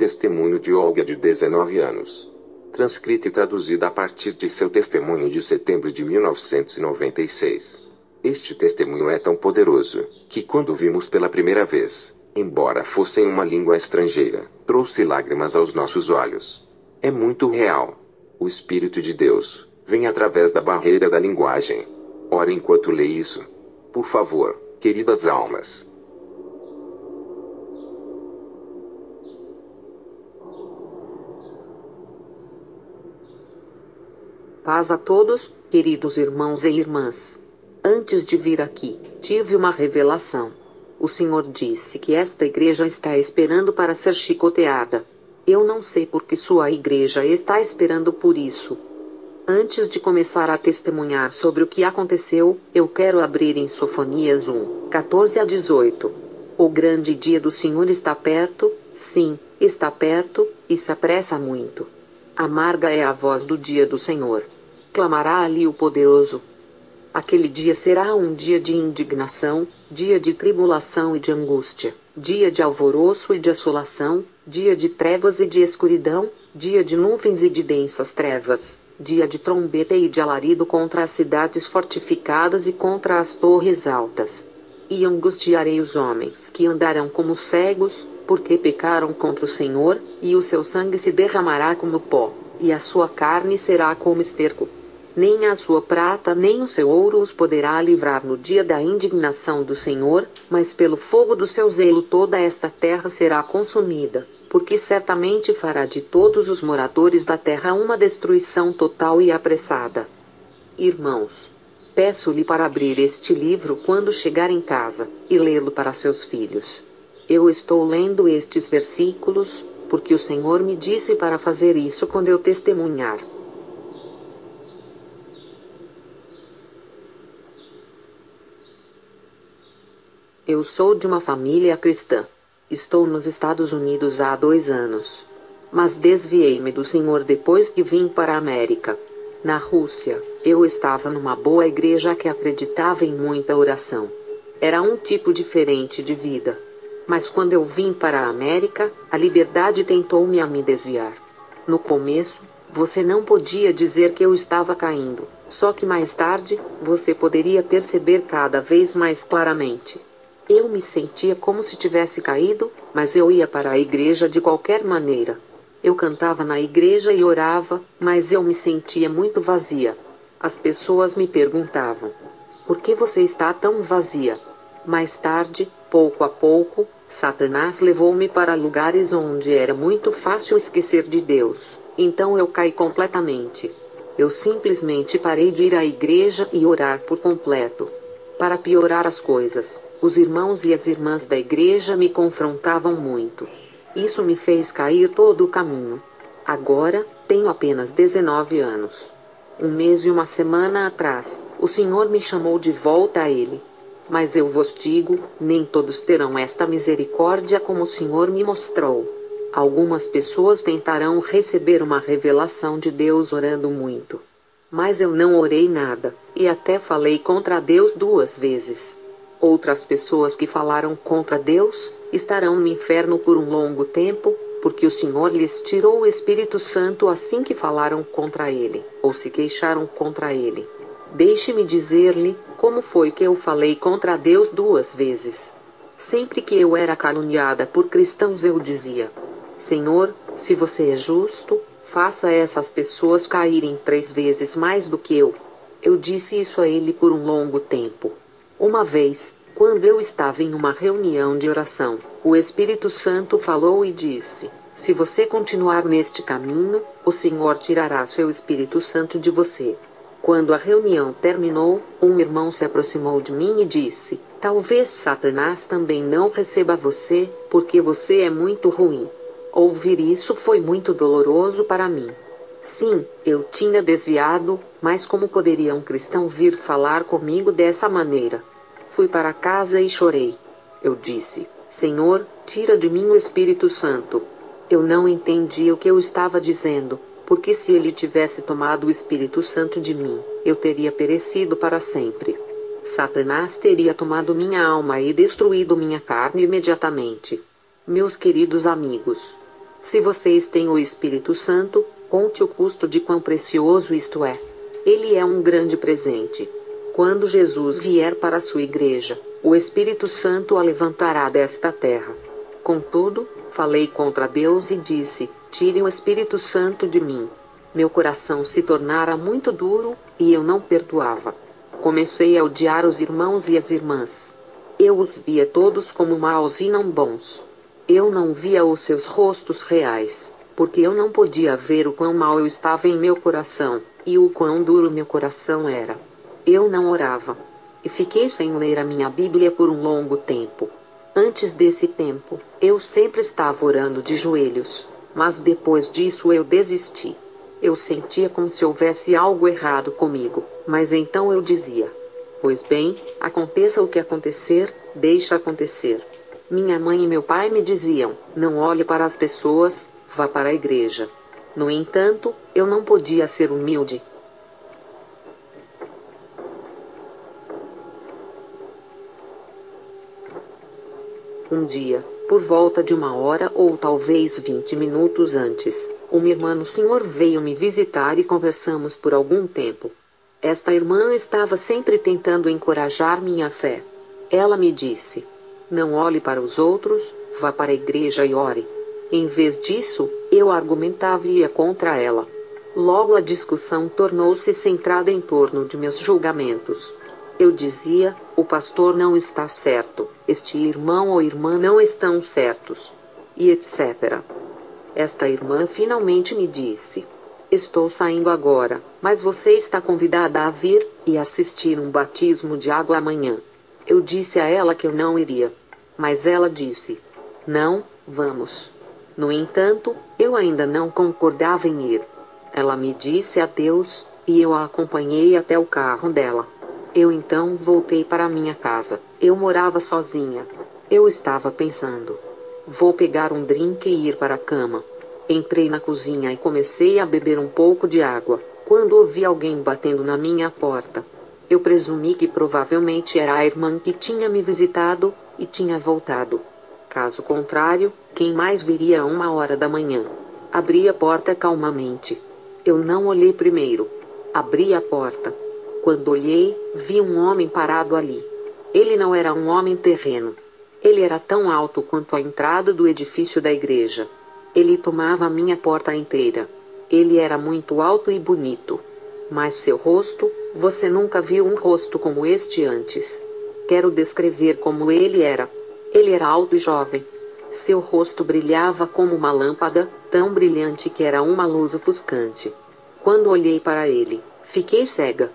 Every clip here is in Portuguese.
testemunho de Olga de 19 anos. Transcrita e traduzida a partir de seu testemunho de setembro de 1996. Este testemunho é tão poderoso, que quando vimos pela primeira vez, embora fosse em uma língua estrangeira, trouxe lágrimas aos nossos olhos. É muito real. O Espírito de Deus vem através da barreira da linguagem. Ore enquanto lê isso. Por favor, queridas almas. Paz a todos, queridos irmãos e irmãs. Antes de vir aqui, tive uma revelação. O Senhor disse que esta igreja está esperando para ser chicoteada. Eu não sei por que sua igreja está esperando por isso. Antes de começar a testemunhar sobre o que aconteceu, eu quero abrir em Sofonias 1, 14 a 18. O grande dia do Senhor está perto, sim, está perto, e se apressa muito. Amarga é a voz do dia do Senhor. Clamará ali o poderoso. Aquele dia será um dia de indignação, dia de tribulação e de angústia, dia de alvoroço e de assolação, dia de trevas e de escuridão, dia de nuvens e de densas trevas, dia de trombeta e de alarido contra as cidades fortificadas e contra as torres altas. E angustiarei os homens que andarão como cegos, porque pecaram contra o Senhor, e o seu sangue se derramará como pó, e a sua carne será como esterco. Nem a sua prata nem o seu ouro os poderá livrar no dia da indignação do Senhor, mas pelo fogo do seu zelo toda esta terra será consumida, porque certamente fará de todos os moradores da terra uma destruição total e apressada. Irmãos, peço-lhe para abrir este livro quando chegar em casa, e lê-lo para seus filhos. Eu estou lendo estes versículos, porque o Senhor me disse para fazer isso quando eu testemunhar. Eu sou de uma família cristã. Estou nos Estados Unidos há 2 anos. Mas desviei-me do Senhor depois que vim para a América. Na Rússia, eu estava numa boa igreja que acreditava em muita oração. Era um tipo diferente de vida. Mas quando eu vim para a América, a liberdade tentou-me a me desviar. No começo, você não podia dizer que eu estava caindo, só que mais tarde, você poderia perceber cada vez mais claramente. Eu me sentia como se tivesse caído, mas eu ia para a igreja de qualquer maneira. Eu cantava na igreja e orava, mas eu me sentia muito vazia. As pessoas me perguntavam: por que você está tão vazia? Mais tarde, pouco a pouco, Satanás levou-me para lugares onde era muito fácil esquecer de Deus. Então eu caí completamente. Eu simplesmente parei de ir à igreja e orar por completo. Para piorar as coisas, os irmãos e as irmãs da igreja me confrontavam muito. Isso me fez cair todo o caminho. Agora, tenho apenas 19 anos. 1 mês e 1 semana atrás, o Senhor me chamou de volta a Ele. Mas eu vos digo, nem todos terão esta misericórdia como o Senhor me mostrou. Algumas pessoas tentarão receber uma revelação de Deus orando muito. Mas eu não orei nada, e até falei contra Deus 2 vezes. Outras pessoas que falaram contra Deus, estarão no inferno por um longo tempo, porque o Senhor lhes tirou o Espírito Santo assim que falaram contra Ele, ou se queixaram contra Ele. Deixe-me dizer-lhe, como foi que eu falei contra Deus 2 vezes. Sempre que eu era caluniada por cristãos eu dizia: Senhor, se você é justo, faça essas pessoas caírem 3 vezes mais do que eu. Eu disse isso a ele por um longo tempo. Uma vez, quando eu estava em uma reunião de oração, o Espírito Santo falou e disse: se você continuar neste caminho, o Senhor tirará seu Espírito Santo de você. Quando a reunião terminou, um irmão se aproximou de mim e disse: talvez Satanás também não receba você, porque você é muito ruim. Ouvir isso foi muito doloroso para mim. Sim, eu tinha desviado, mas como poderia um cristão vir falar comigo dessa maneira? Fui para casa e chorei. Eu disse: Senhor, tira de mim o Espírito Santo. Eu não entendi o que eu estava dizendo, porque se ele tivesse tomado o Espírito Santo de mim, eu teria perecido para sempre. Satanás teria tomado minha alma e destruído minha carne imediatamente. Meus queridos amigos, Se vocês têm o Espírito Santo, conte o custo de quão precioso isto é. Ele é um grande presente. Quando Jesus vier para a sua igreja, o Espírito Santo a levantará desta terra. Contudo, falei contra Deus e disse: tire o Espírito Santo de mim. Meu coração se tornara muito duro, e eu não perdoava. Comecei a odiar os irmãos e as irmãs. Eu os via todos como maus e não bons. Eu não via os seus rostos reais, porque eu não podia ver o quão mal eu estava em meu coração, e o quão duro meu coração era. Eu não orava. E fiquei sem ler a minha Bíblia por um longo tempo. Antes desse tempo, eu sempre estava orando de joelhos, mas depois disso eu desisti. Eu sentia como se houvesse algo errado comigo, mas então eu dizia: pois bem, aconteça o que acontecer, deixa acontecer. Minha mãe e meu pai me diziam: não olhe para as pessoas, vá para a igreja. No entanto, eu não podia ser humilde. Um dia, por volta de 1 hora ou talvez 20 minutos antes, uma irmã no Senhor veio me visitar e conversamos por algum tempo. Esta irmã estava sempre tentando encorajar minha fé. Ela me disse: não olhe para os outros, vá para a igreja e ore. Em vez disso, eu argumentava e ia contra ela. Logo a discussão tornou-se centrada em torno de meus julgamentos. Eu dizia: o pastor não está certo, este irmão ou irmã não estão certos, e etc. Esta irmã finalmente me disse: estou saindo agora, mas você está convidada a vir e assistir um batismo de água amanhã. Eu disse a ela que eu não iria. Mas ela disse: não, vamos. No entanto, eu ainda não concordava em ir. Ela me disse adeus, e eu a acompanhei até o carro dela. Eu então voltei para minha casa. Eu morava sozinha. Eu estava pensando: vou pegar um drink e ir para a cama. Entrei na cozinha e comecei a beber um pouco de água, quando ouvi alguém batendo na minha porta. Eu presumi que provavelmente era a irmã que tinha me visitado, e tinha voltado. Caso contrário, quem mais viria a 1 hora da manhã? Abri a porta calmamente. Eu não olhei primeiro. Abri a porta. Quando olhei, vi um homem parado ali. Ele não era um homem terreno. Ele era tão alto quanto a entrada do edifício da igreja. Ele tomava a minha porta inteira. Ele era muito alto e bonito. Mas seu rosto, você nunca viu um rosto como este antes. Quero descrever como ele era. Ele era alto e jovem. Seu rosto brilhava como uma lâmpada, tão brilhante que era uma luz ofuscante. Quando olhei para ele, fiquei cega.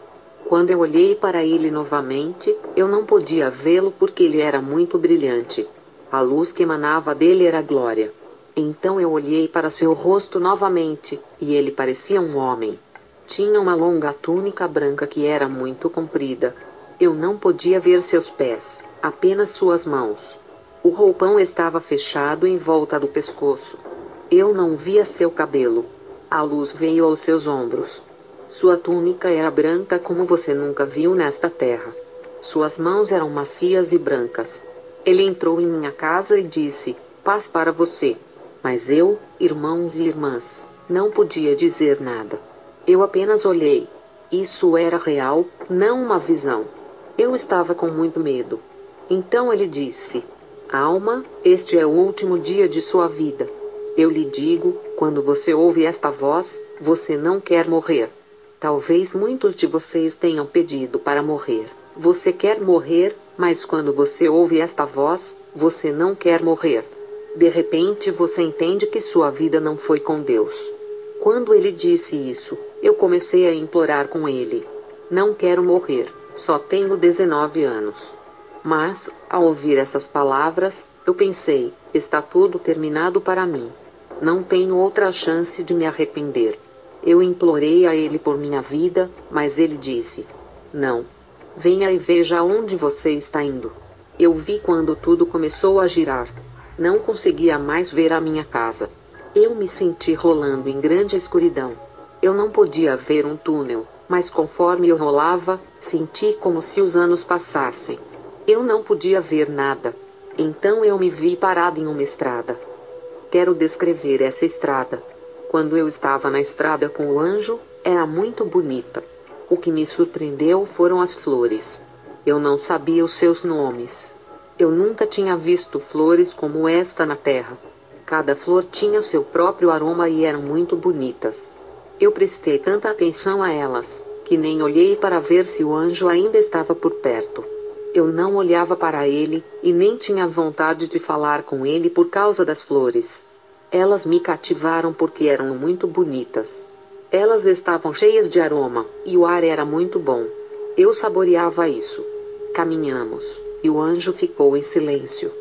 Quando eu olhei para ele novamente, eu não podia vê-lo porque ele era muito brilhante. A luz que emanava dele era glória. Então eu olhei para seu rosto novamente, e ele parecia um homem. Tinha uma longa túnica branca que era muito comprida. Eu não podia ver seus pés, apenas suas mãos. O roupão estava fechado em volta do pescoço. Eu não via seu cabelo. A luz veio aos seus ombros. Sua túnica era branca como você nunca viu nesta terra. Suas mãos eram macias e brancas. Ele entrou em minha casa e disse: paz para você. Mas eu, irmãos e irmãs, não podia dizer nada. Eu apenas olhei. Isso era real, não uma visão. Eu estava com muito medo. Então ele disse: alma, este é o último dia de sua vida. Eu lhe digo, quando você ouve esta voz, você não quer morrer. Talvez muitos de vocês tenham pedido para morrer. Você quer morrer, mas quando você ouve esta voz, você não quer morrer. De repente você entende que sua vida não foi com Deus. Quando ele disse isso, eu comecei a implorar com ele: não quero morrer, só tenho 19 anos. Mas, ao ouvir essas palavras, eu pensei: está tudo terminado para mim. Não tenho outra chance de me arrepender. Eu implorei a ele por minha vida, mas ele disse: não. Venha e veja onde você está indo. Eu vi quando tudo começou a girar. Não conseguia mais ver a minha casa. Eu me senti rolando em grande escuridão. Eu não podia ver um túnel, mas conforme eu rolava, senti como se os anos passassem. Eu não podia ver nada. Então eu me vi parado em uma estrada. Quero descrever essa estrada. Quando eu estava na estrada com o anjo, era muito bonita. O que me surpreendeu foram as flores. Eu não sabia os seus nomes. Eu nunca tinha visto flores como esta na terra. Cada flor tinha seu próprio aroma e eram muito bonitas. Eu prestei tanta atenção a elas, que nem olhei para ver se o anjo ainda estava por perto. Eu não olhava para ele, e nem tinha vontade de falar com ele por causa das flores. Elas me cativaram porque eram muito bonitas. Elas estavam cheias de aroma, e o ar era muito bom. Eu saboreava isso. Caminhamos, e o anjo ficou em silêncio.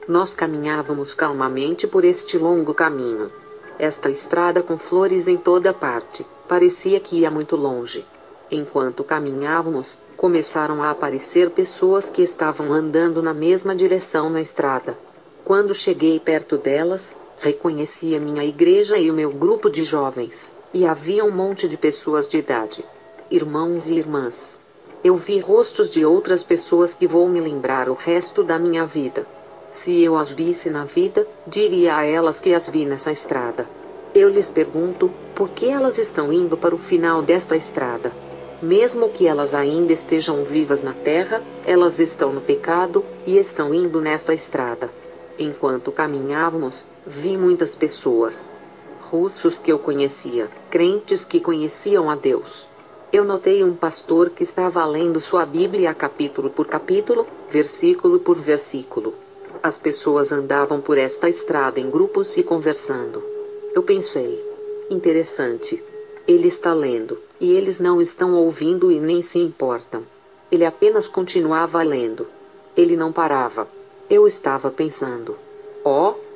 Nós caminhávamos calmamente por este longo caminho. Esta estrada com flores em toda parte, parecia que ia muito longe. Enquanto caminhávamos, começaram a aparecer pessoas que estavam andando na mesma direção na estrada. Quando cheguei perto delas, reconheci a minha igreja e o meu grupo de jovens, e havia um monte de pessoas de idade. Irmãos e irmãs. Eu vi rostos de outras pessoas que vou me lembrar o resto da minha vida. Se eu as visse na vida, diria a elas que as vi nessa estrada. Eu lhes pergunto, por que elas estão indo para o final desta estrada? Mesmo que elas ainda estejam vivas na terra, elas estão no pecado, e estão indo nesta estrada. Enquanto caminhávamos, vi muitas pessoas. Russos que eu conhecia, crentes que conheciam a Deus. Eu notei um pastor que estava lendo sua Bíblia capítulo por capítulo, versículo por versículo. As pessoas andavam por esta estrada em grupos e conversando. Eu pensei, interessante. Ele está lendo, e eles não estão ouvindo e nem se importam. Ele apenas continuava lendo. Ele não parava. Eu estava pensando,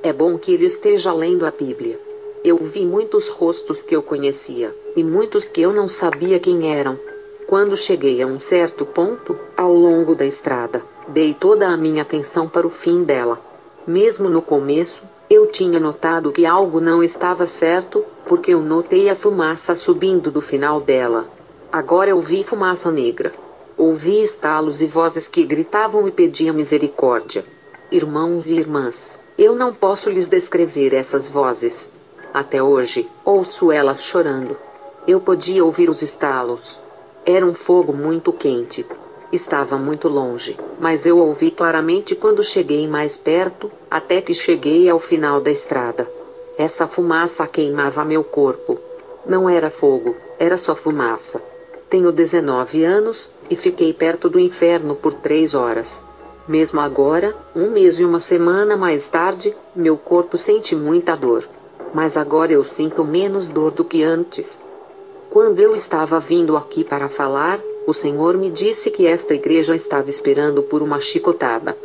é bom que ele esteja lendo a Bíblia. Eu vi muitos rostos que eu conhecia, e muitos que eu não sabia quem eram. Quando cheguei a um certo ponto, ao longo da estrada, dei toda a minha atenção para o fim dela. Mesmo no começo, eu tinha notado que algo não estava certo, porque eu notei a fumaça subindo do final dela. Agora eu vi fumaça negra. Ouvi estalos e vozes que gritavam e pediam misericórdia. Irmãos e irmãs, eu não posso lhes descrever essas vozes. Até hoje, ouço elas chorando. Eu podia ouvir os estalos. Era um fogo muito quente. Estava muito longe, mas eu ouvi claramente quando cheguei mais perto, até que cheguei ao final da estrada. Essa fumaça queimava meu corpo. Não era fogo, era só fumaça. Tenho 19 anos, e fiquei perto do inferno por 3 horas. Mesmo agora, 1 mês e 1 semana mais tarde, meu corpo sente muita dor. Mas agora eu sinto menos dor do que antes. Quando eu estava vindo aqui para falar, o Senhor me disse que esta igreja estava esperando por uma chicotada.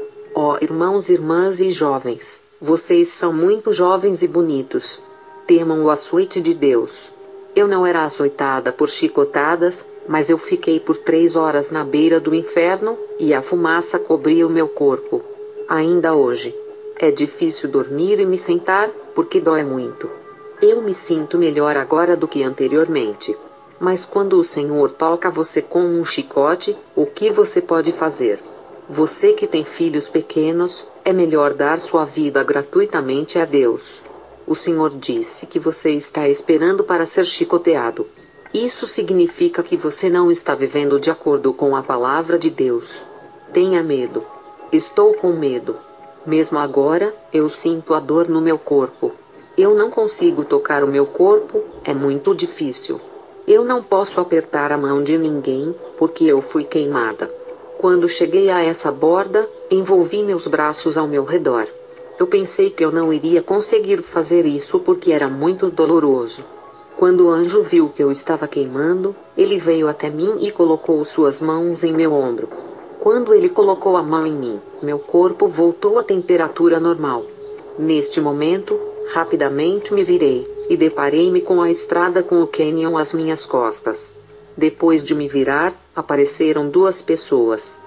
Irmãos, irmãs e jovens, vocês são muito jovens e bonitos. Temam o açoite de Deus. Eu não era açoitada por chicotadas, mas eu fiquei por 3 horas na beira do inferno, e a fumaça cobria o meu corpo. Ainda hoje. É difícil dormir e me sentar, porque dói muito. Eu me sinto melhor agora do que anteriormente. Mas quando o Senhor toca você com um chicote, o que você pode fazer? Você que tem filhos pequenos, é melhor dar sua vida gratuitamente a Deus. O Senhor disse que você está esperando para ser chicoteado. Isso significa que você não está vivendo de acordo com a palavra de Deus. Tenha medo. Estou com medo. Mesmo agora, eu sinto a dor no meu corpo. Eu não consigo tocar o meu corpo, é muito difícil. Eu não posso apertar a mão de ninguém, porque eu fui queimada. Quando cheguei a essa borda, envolvi meus braços ao meu redor. Eu pensei que eu não iria conseguir fazer isso porque era muito doloroso. Quando o anjo viu que eu estava queimando, ele veio até mim e colocou suas mãos em meu ombro. Quando ele colocou a mão em mim, meu corpo voltou à temperatura normal. Neste momento, rapidamente me virei, e deparei-me com a estrada com o cânion às minhas costas. Depois de me virar, apareceram 2 pessoas.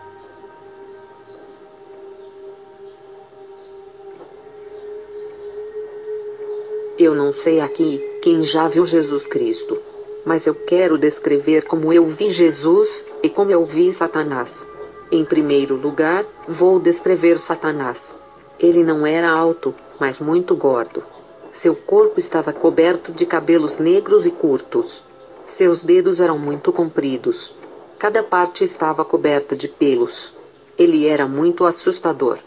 Eu não sei aqui quem já viu Jesus Cristo. Mas eu quero descrever como eu vi Jesus, e como eu vi Satanás. Em primeiro lugar, vou descrever Satanás. Ele não era alto, mas muito gordo. Seu corpo estava coberto de cabelos negros e curtos. Seus dedos eram muito compridos. Cada parte estava coberta de pelos. Ele era muito assustador.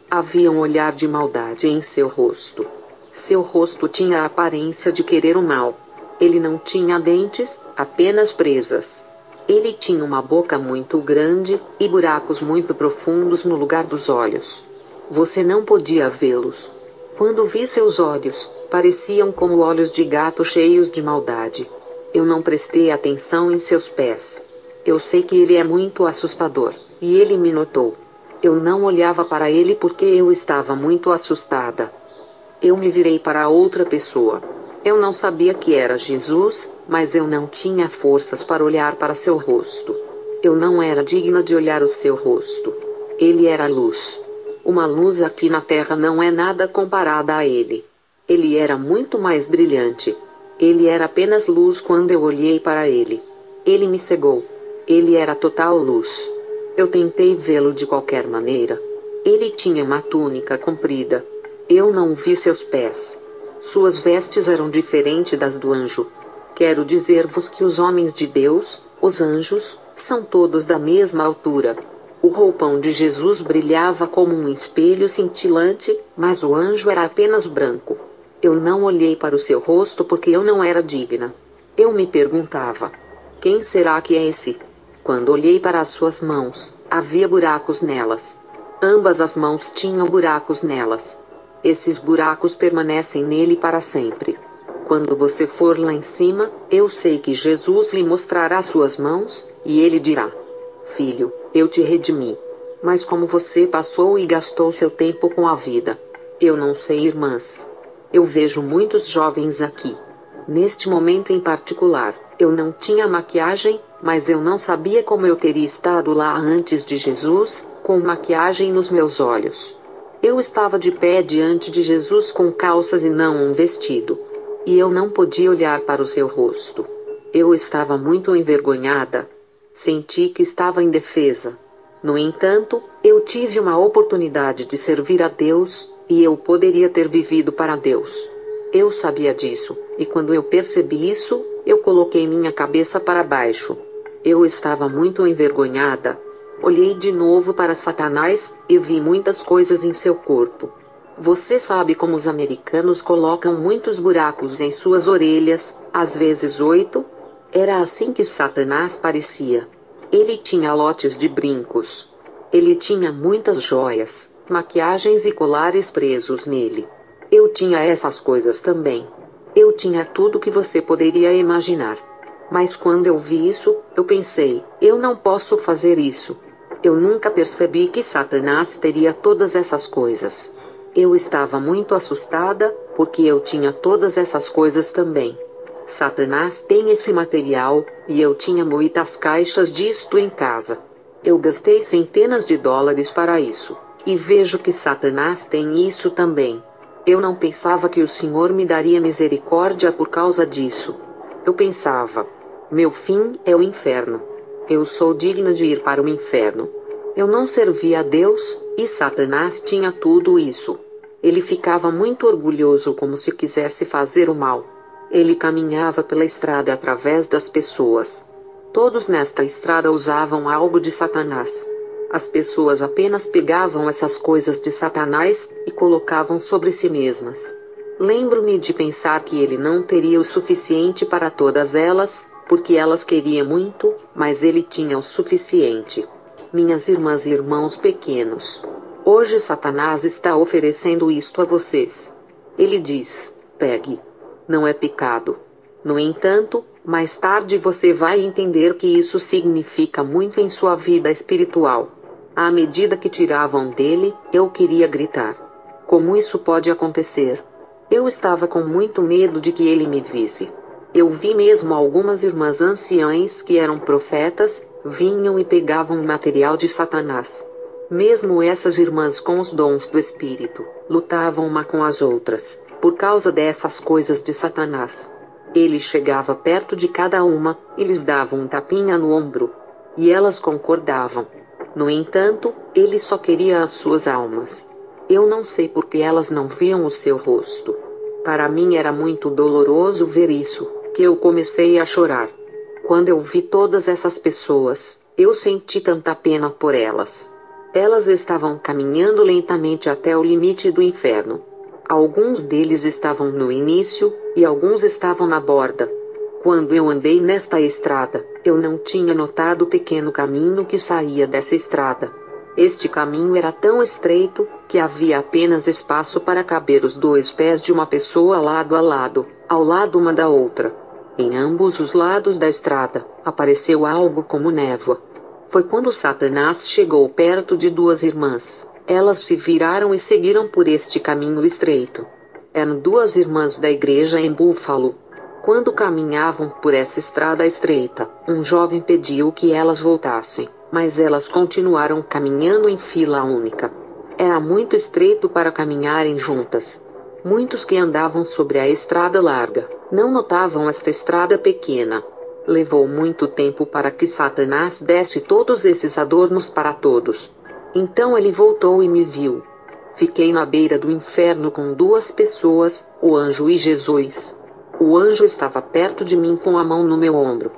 Havia um olhar de maldade em seu rosto. Seu rosto tinha a aparência de querer o mal. Ele não tinha dentes, apenas presas. Ele tinha uma boca muito grande, e buracos muito profundos no lugar dos olhos. Você não podia vê-los. Quando vi seus olhos, pareciam como olhos de gato cheios de maldade. Eu não prestei atenção em seus pés. Eu sei que ele é muito assustador, e ele me notou. Eu não olhava para ele porque eu estava muito assustada. Eu me virei para outra pessoa. Eu não sabia que era Jesus, mas eu não tinha forças para olhar para seu rosto. Eu não era digna de olhar o seu rosto. Ele era luz. Uma luz aqui na terra não é nada comparada a ele. Ele era muito mais brilhante. Ele era apenas luz quando eu olhei para ele. Ele me cegou. Ele era total luz. Eu tentei vê-lo de qualquer maneira. Ele tinha uma túnica comprida. Eu não vi seus pés. Suas vestes eram diferentes das do anjo. Quero dizer-vos que os homens de Deus, os anjos, são todos da mesma altura. O roupão de Jesus brilhava como um espelho cintilante, mas o anjo era apenas branco. Eu não olhei para o seu rosto porque eu não era digna. Eu me perguntava: quem será que é esse? Quando olhei para as suas mãos, havia buracos nelas. Ambas as mãos tinham buracos nelas. Esses buracos permanecem nele para sempre. Quando você for lá em cima, eu sei que Jesus lhe mostrará suas mãos, e ele dirá: filho, eu te redimi. Mas como você passou e gastou seu tempo com a vida? Eu não sei, irmãs. Eu vejo muitos jovens aqui. Neste momento em particular, eu não tinha maquiagem, mas eu não sabia como eu teria estado lá antes de Jesus, com maquiagem nos meus olhos. Eu estava de pé diante de Jesus com calças e não um vestido. E eu não podia olhar para o seu rosto. Eu estava muito envergonhada. Senti que estava indefesa. No entanto, eu tive uma oportunidade de servir a Deus, e eu poderia ter vivido para Deus. Eu sabia disso, e quando eu percebi isso, eu coloquei minha cabeça para baixo. Eu estava muito envergonhada. Olhei de novo para Satanás, e vi muitas coisas em seu corpo. Você sabe como os americanos colocam muitos buracos em suas orelhas, às vezes 8? Era assim que Satanás parecia. Ele tinha lotes de brincos. Ele tinha muitas joias, maquiagens e colares presos nele. Eu tinha essas coisas também. Eu tinha tudo que você poderia imaginar. Mas quando eu vi isso, eu pensei: eu não posso fazer isso. Eu nunca percebi que Satanás teria todas essas coisas. Eu estava muito assustada, porque eu tinha todas essas coisas também. Satanás tem esse material, e eu tinha muitas caixas disto em casa. Eu gastei centenas de dólares para isso, e vejo que Satanás tem isso também. Eu não pensava que o Senhor me daria misericórdia por causa disso. Eu pensava: meu fim é o inferno. Eu sou digna de ir para o inferno. Eu não servia a Deus, e Satanás tinha tudo isso. Ele ficava muito orgulhoso, como se quisesse fazer o mal. Ele caminhava pela estrada através das pessoas. Todos nesta estrada usavam algo de Satanás. As pessoas apenas pegavam essas coisas de Satanás e colocavam sobre si mesmas. Lembro-me de pensar que ele não teria o suficiente para todas elas, porque elas queriam muito, mas ele tinha o suficiente. Minhas irmãs e irmãos pequenos, hoje Satanás está oferecendo isto a vocês. Ele diz: pegue. Não é pecado. No entanto, mais tarde você vai entender que isso significa muito em sua vida espiritual. À medida que tiravam dele, eu queria gritar: como isso pode acontecer? Eu estava com muito medo de que ele me visse. Eu vi mesmo algumas irmãs anciãs que eram profetas, vinham e pegavam o material de Satanás. Mesmo essas irmãs com os dons do Espírito, lutavam uma com as outras, por causa dessas coisas de Satanás. Ele chegava perto de cada uma, e lhes dava um tapinha no ombro. E elas concordavam. No entanto, ele só queria as suas almas. Eu não sei porque elas não viam o seu rosto. Para mim era muito doloroso ver isso, que eu comecei a chorar. Quando eu vi todas essas pessoas, eu senti tanta pena por elas. Elas estavam caminhando lentamente até o limite do inferno. Alguns deles estavam no início, e alguns estavam na borda. Quando eu andei nesta estrada, eu não tinha notado o pequeno caminho que saía dessa estrada. Este caminho era tão estreito, que havia apenas espaço para caber os 2 pés de uma pessoa lado a lado, ao lado uma da outra. Em ambos os lados da estrada, apareceu algo como névoa. Foi quando Satanás chegou perto de 2 irmãs. Elas se viraram e seguiram por este caminho estreito. Eram 2 irmãs da igreja em Buffalo. Quando caminhavam por essa estrada estreita, um jovem pediu que elas voltassem, mas elas continuaram caminhando em fila única. Era muito estreito para caminharem juntas. Muitos que andavam sobre a estrada larga, não notavam esta estrada pequena. Levou muito tempo para que Satanás desse todos esses adornos para todos. Então ele voltou e me viu. Fiquei na beira do inferno com 2 pessoas, o anjo e Jesus. O anjo estava perto de mim com a mão no meu ombro.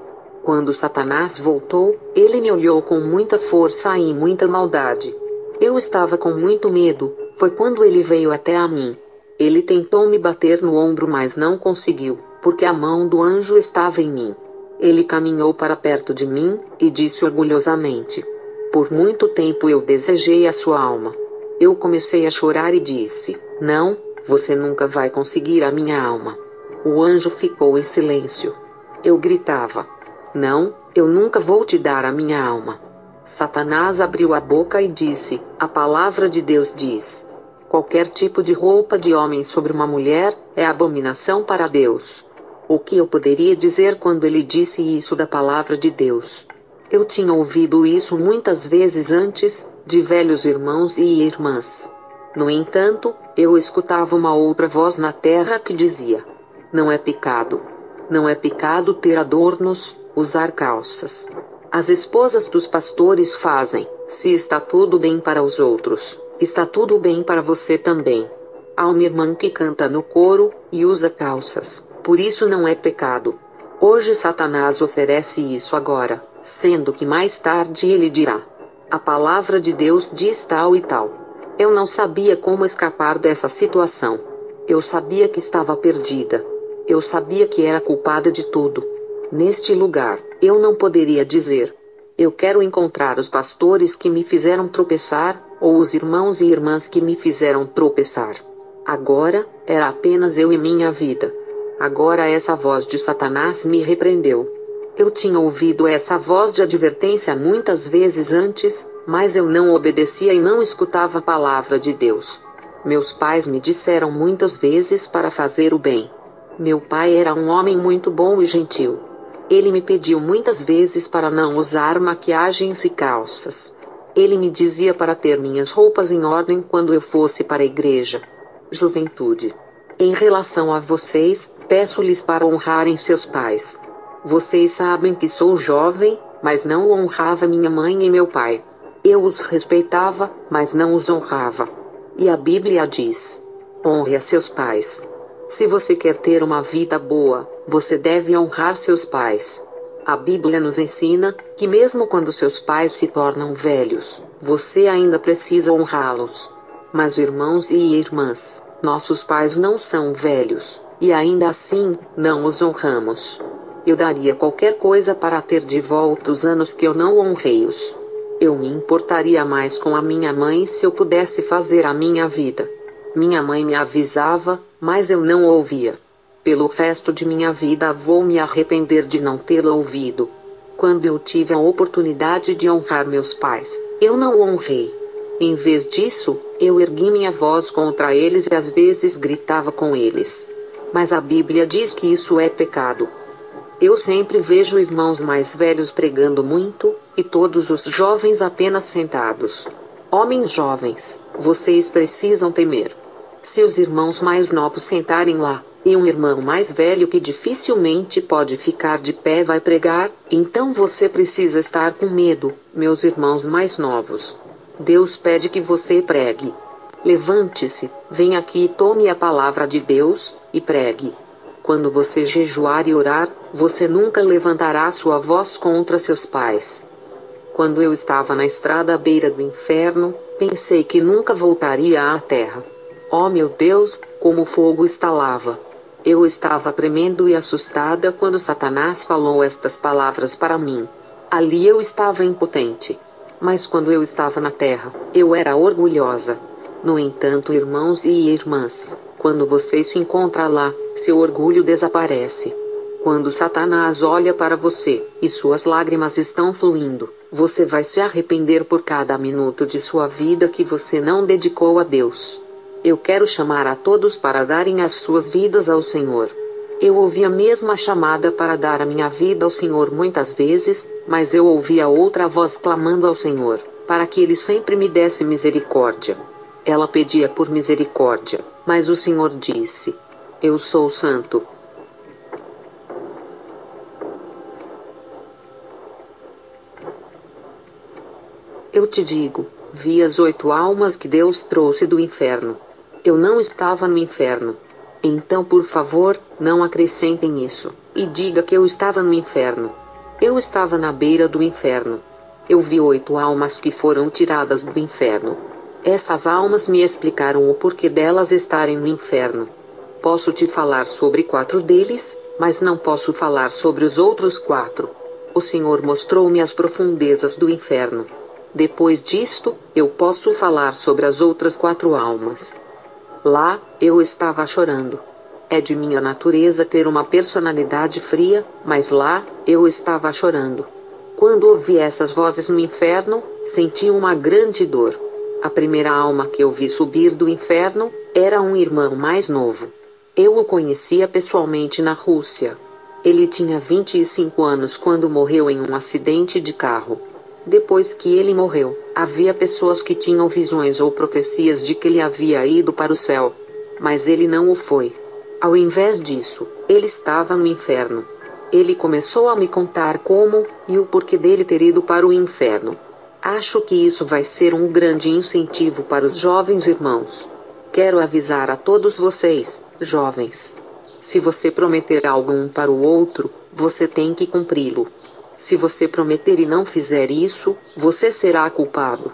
Quando Satanás voltou, ele me olhou com muita força e muita maldade. Eu estava com muito medo. Foi quando ele veio até a mim. Ele tentou me bater no ombro, mas não conseguiu, porque a mão do anjo estava em mim. Ele caminhou para perto de mim, e disse orgulhosamente: "Por muito tempo eu desejei a sua alma." Eu comecei a chorar e disse: "Não, você nunca vai conseguir a minha alma." O anjo ficou em silêncio. Eu gritava: "Não, eu nunca vou te dar a minha alma." Satanás abriu a boca e disse: "A palavra de Deus diz: qualquer tipo de roupa de homem sobre uma mulher é abominação para Deus." O que eu poderia dizer quando ele disse isso da palavra de Deus? Eu tinha ouvido isso muitas vezes antes, de velhos irmãos e irmãs. No entanto, eu escutava uma outra voz na terra que dizia: "Não é pecado. Não é pecado ter adornos, usar calças. As esposas dos pastores fazem. Se está tudo bem para os outros, está tudo bem para você também." Há uma irmã que canta no coro, e usa calças, por isso não é pecado. Hoje Satanás oferece isso agora, sendo que mais tarde ele dirá: "A palavra de Deus diz tal e tal." Eu não sabia como escapar dessa situação. Eu sabia que estava perdida. Eu sabia que era culpada de tudo. Neste lugar, eu não poderia dizer: "Eu quero encontrar os pastores que me fizeram tropeçar, ou os irmãos e irmãs que me fizeram tropeçar." Agora, era apenas eu e minha vida. Agora essa voz de Satanás me repreendeu. Eu tinha ouvido essa voz de advertência muitas vezes antes, mas eu não obedecia e não escutava a palavra de Deus. Meus pais me disseram muitas vezes para fazer o bem. Meu pai era um homem muito bom e gentil. Ele me pediu muitas vezes para não usar maquiagens e calças. Ele me dizia para ter minhas roupas em ordem quando eu fosse para a igreja. Juventude. Em relação a vocês, peço-lhes para honrarem seus pais. Vocês sabem que sou jovem, mas não honrava minha mãe e meu pai. Eu os respeitava, mas não os honrava. E a Bíblia diz: honre a seus pais. Se você quer ter uma vida boa, você deve honrar seus pais. A Bíblia nos ensina que mesmo quando seus pais se tornam velhos, você ainda precisa honrá-los. Mas irmãos e irmãs, nossos pais não são velhos, e ainda assim, não os honramos. Eu daria qualquer coisa para ter de volta os anos que eu não honrei-os. Eu me importaria mais com a minha mãe se eu pudesse fazer a minha vida. Minha mãe me avisava, mas eu não ouvia. Pelo resto de minha vida vou me arrepender de não tê-la ouvido. Quando eu tive a oportunidade de honrar meus pais, eu não honrei. Em vez disso, eu ergui minha voz contra eles e às vezes gritava com eles. Mas a Bíblia diz que isso é pecado. Eu sempre vejo irmãos mais velhos pregando muito, e todos os jovens apenas sentados. Homens jovens, vocês precisam temer. Se os irmãos mais novos sentarem lá, e um irmão mais velho que dificilmente pode ficar de pé vai pregar, então você precisa estar com medo, meus irmãos mais novos. Deus pede que você pregue. Levante-se, venha aqui e tome a palavra de Deus, e pregue. Quando você jejuar e orar, você nunca levantará sua voz contra seus pais. Quando eu estava na estrada à beira do inferno, pensei que nunca voltaria à terra. Oh meu Deus, como o fogo estalava! Eu estava tremendo e assustada quando Satanás falou estas palavras para mim. Ali eu estava impotente. Mas quando eu estava na terra, eu era orgulhosa. No entanto, irmãos e irmãs, quando você se encontra lá, seu orgulho desaparece. Quando Satanás olha para você, e suas lágrimas estão fluindo, você vai se arrepender por cada minuto de sua vida que você não dedicou a Deus. Eu quero chamar a todos para darem as suas vidas ao Senhor. Eu ouvi a mesma chamada para dar a minha vida ao Senhor muitas vezes, mas eu ouvi a outra voz clamando ao Senhor, para que Ele sempre me desse misericórdia. Ela pedia por misericórdia, mas o Senhor disse: Eu sou santo. Eu te digo, vi as 8 almas que Deus trouxe do inferno. Eu não estava no inferno. Então, por favor, não acrescentem isso, e diga que eu estava no inferno. Eu estava na beira do inferno. Eu vi 8 almas que foram tiradas do inferno. Essas almas me explicaram o porquê delas estarem no inferno. Posso te falar sobre 4 deles, mas não posso falar sobre os outros 4. O Senhor mostrou-me as profundezas do inferno. Depois disto, eu posso falar sobre as outras 4 almas. Lá, eu estava chorando. É de minha natureza ter uma personalidade fria, mas lá, eu estava chorando. Quando ouvi essas vozes no inferno, senti uma grande dor. A primeira alma que eu vi subir do inferno, era um irmão mais novo. Eu o conhecia pessoalmente na Rússia. Ele tinha 25 anos quando morreu em um acidente de carro. Depois que ele morreu, havia pessoas que tinham visões ou profecias de que ele havia ido para o céu. Mas ele não o foi. Ao invés disso, ele estava no inferno. Ele começou a me contar como, e o porquê dele ter ido para o inferno. Acho que isso vai ser um grande incentivo para os jovens irmãos. Quero avisar a todos vocês, jovens. Se você prometer algo um para o outro, você tem que cumpri-lo. Se você prometer e não fizer isso, você será culpado.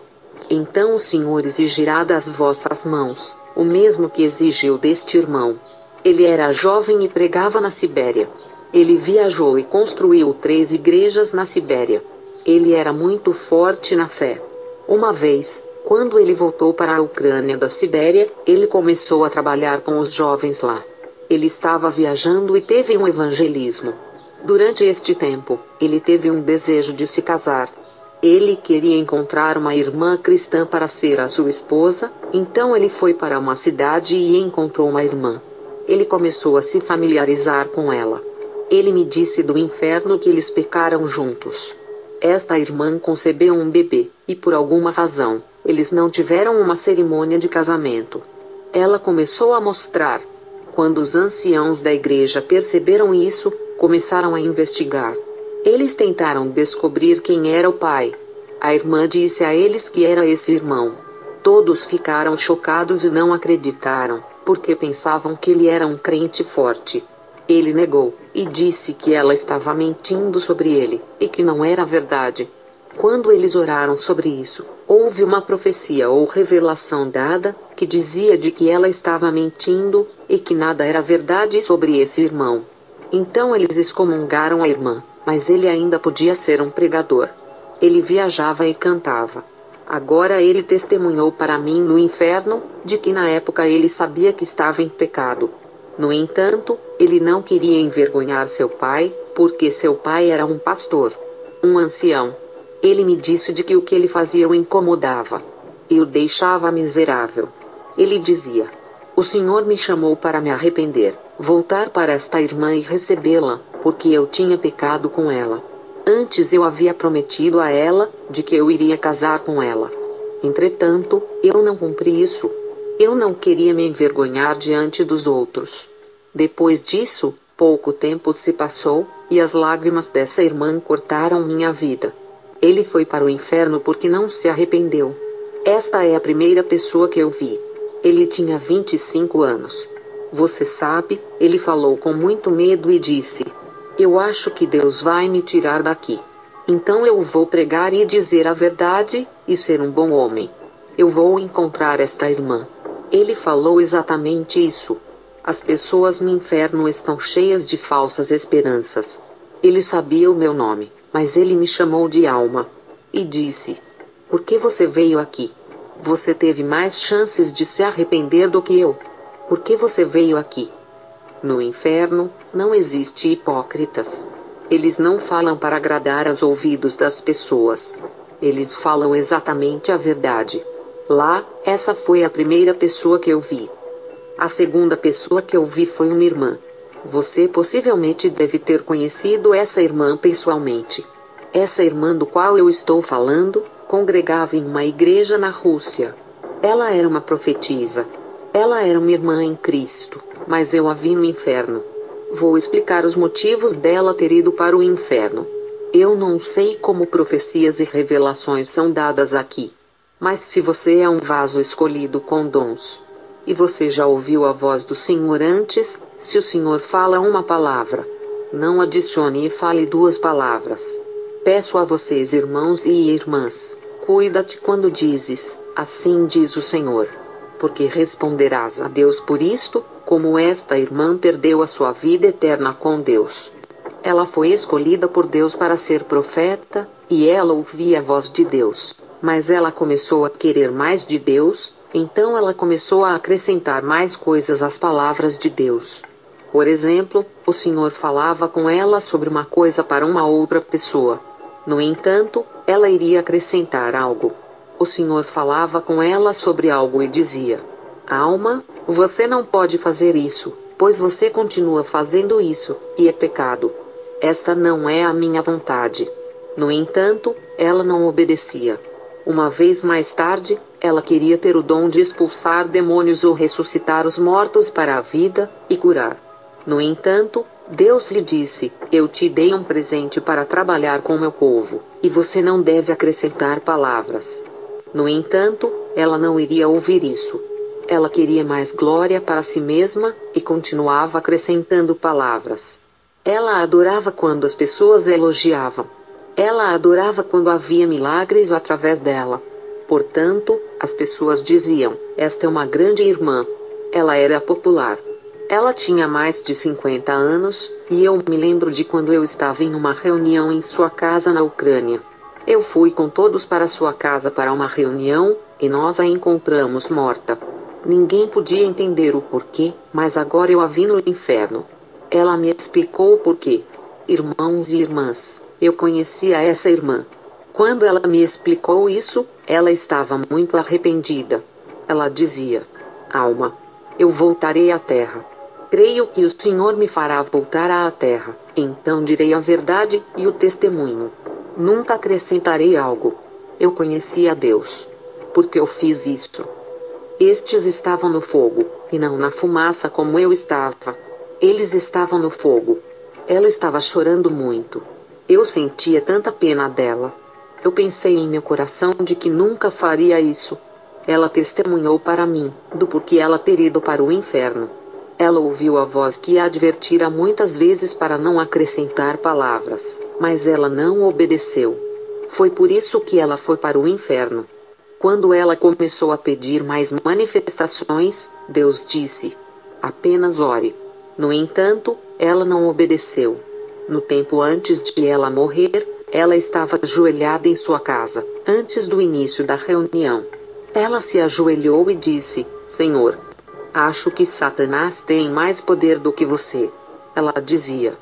Então o Senhor exigirá das vossas mãos, o mesmo que exigiu deste irmão. Ele era jovem e pregava na Sibéria. Ele viajou e construiu 3 igrejas na Sibéria. Ele era muito forte na fé. Uma vez, quando ele voltou para a Ucrânia da Sibéria, ele começou a trabalhar com os jovens lá. Ele estava viajando e teve um evangelismo. Durante este tempo, ele teve um desejo de se casar. Ele queria encontrar uma irmã cristã para ser a sua esposa, então ele foi para uma cidade e encontrou uma irmã. Ele começou a se familiarizar com ela. Ele me disse do inferno que eles pecaram juntos. Esta irmã concebeu um bebê, e por alguma razão, eles não tiveram uma cerimônia de casamento. Ela começou a mostrar. Quando os anciãos da igreja perceberam isso, começaram a investigar. Eles tentaram descobrir quem era o pai. A irmã disse a eles que era esse irmão. Todos ficaram chocados e não acreditaram, porque pensavam que ele era um crente forte. Ele negou, e disse que ela estava mentindo sobre ele, e que não era verdade. Quando eles oraram sobre isso, houve uma profecia ou revelação dada, que dizia de que ela estava mentindo, e que nada era verdade sobre esse irmão. Então eles excomungaram a irmã, mas ele ainda podia ser um pregador. Ele viajava e cantava. Agora ele testemunhou para mim no inferno, de que na época ele sabia que estava em pecado. No entanto, ele não queria envergonhar seu pai, porque seu pai era um pastor, um ancião. Ele me disse de que o que ele fazia o incomodava. E o deixava miserável. Ele dizia: o Senhor me chamou para me arrepender, voltar para esta irmã e recebê-la, porque eu tinha pecado com ela. Antes eu havia prometido a ela, de que eu iria casar com ela. Entretanto, eu não cumpri isso. Eu não queria me envergonhar diante dos outros. Depois disso, pouco tempo se passou, e as lágrimas dessa irmã cortaram minha vida. Ele foi para o inferno porque não se arrependeu. Esta é a primeira pessoa que eu vi. Ele tinha 25 anos. Você sabe, ele falou com muito medo e disse: Eu acho que Deus vai me tirar daqui. Então eu vou pregar e dizer a verdade, e ser um bom homem. Eu vou encontrar esta irmã. Ele falou exatamente isso. As pessoas no inferno estão cheias de falsas esperanças. Ele sabia o meu nome, mas ele me chamou de Alma. E disse: Por que você veio aqui? Você teve mais chances de se arrepender do que eu. Por que você veio aqui? No inferno, não existe hipócritas. Eles não falam para agradar aos ouvidos das pessoas. Eles falam exatamente a verdade. Lá, essa foi a primeira pessoa que eu vi. A segunda pessoa que eu vi foi uma irmã. Você possivelmente deve ter conhecido essa irmã pessoalmente. Essa irmã do qual eu estou falando, congregava em uma igreja na Rússia. Ela era uma profetisa. Ela era uma irmã em Cristo, mas eu a vi no inferno. Vou explicar os motivos dela ter ido para o inferno. Eu não sei como profecias e revelações são dadas aqui. Mas se você é um vaso escolhido com dons, e você já ouviu a voz do Senhor antes, se o Senhor fala uma palavra, não adicione e fale duas palavras. Peço a vocês, irmãos e irmãs, cuida-te quando dizes, assim diz o Senhor. Porque responderás a Deus por isto, como esta irmã perdeu a sua vida eterna com Deus. Ela foi escolhida por Deus para ser profeta, e ela ouvia a voz de Deus. Mas ela começou a querer mais de Deus, então ela começou a acrescentar mais coisas às palavras de Deus. Por exemplo, o Senhor falava com ela sobre uma coisa para uma outra pessoa. No entanto, ela iria acrescentar algo. O Senhor falava com ela sobre algo e dizia: Alma, você não pode fazer isso, pois você continua fazendo isso, e é pecado. Esta não é a minha vontade. No entanto, ela não obedecia. Uma vez mais tarde, ela queria ter o dom de expulsar demônios ou ressuscitar os mortos para a vida, e curar. No entanto, Deus lhe disse: Eu te dei um presente para trabalhar com meu povo, e você não deve acrescentar palavras. No entanto, ela não iria ouvir isso. Ela queria mais glória para si mesma, e continuava acrescentando palavras. Ela adorava quando as pessoas elogiavam. Ela adorava quando havia milagres através dela. Portanto, as pessoas diziam: Esta é uma grande irmã. Ela era popular. Ela tinha mais de 50 anos, e eu me lembro de quando eu estava em uma reunião em sua casa na Ucrânia. Eu fui com todos para sua casa para uma reunião, e nós a encontramos morta. Ninguém podia entender o porquê, mas agora eu a vi no inferno. Ela me explicou o porquê. Irmãos e irmãs, eu conhecia essa irmã. Quando ela me explicou isso, ela estava muito arrependida. Ela dizia: Alma, eu voltarei à terra. Creio que o Senhor me fará voltar à terra, então direi a verdade e o testemunho. Nunca acrescentarei algo. Eu conheci a Deus. Porque eu fiz isso. Estes estavam no fogo, e não na fumaça como eu estava. Eles estavam no fogo. Ela estava chorando muito. Eu sentia tanta pena dela. Eu pensei em meu coração de que nunca faria isso. Ela testemunhou para mim, do porquê ela ter ido para o inferno. Ela ouviu a voz que a advertira muitas vezes para não acrescentar palavras, mas ela não obedeceu. Foi por isso que ela foi para o inferno. Quando ela começou a pedir mais manifestações, Deus disse: Apenas ore. No entanto, ela não obedeceu. No tempo antes de ela morrer, ela estava ajoelhada em sua casa, antes do início da reunião. Ela se ajoelhou e disse: Senhor, acho que Satanás tem mais poder do que você. Ela dizia: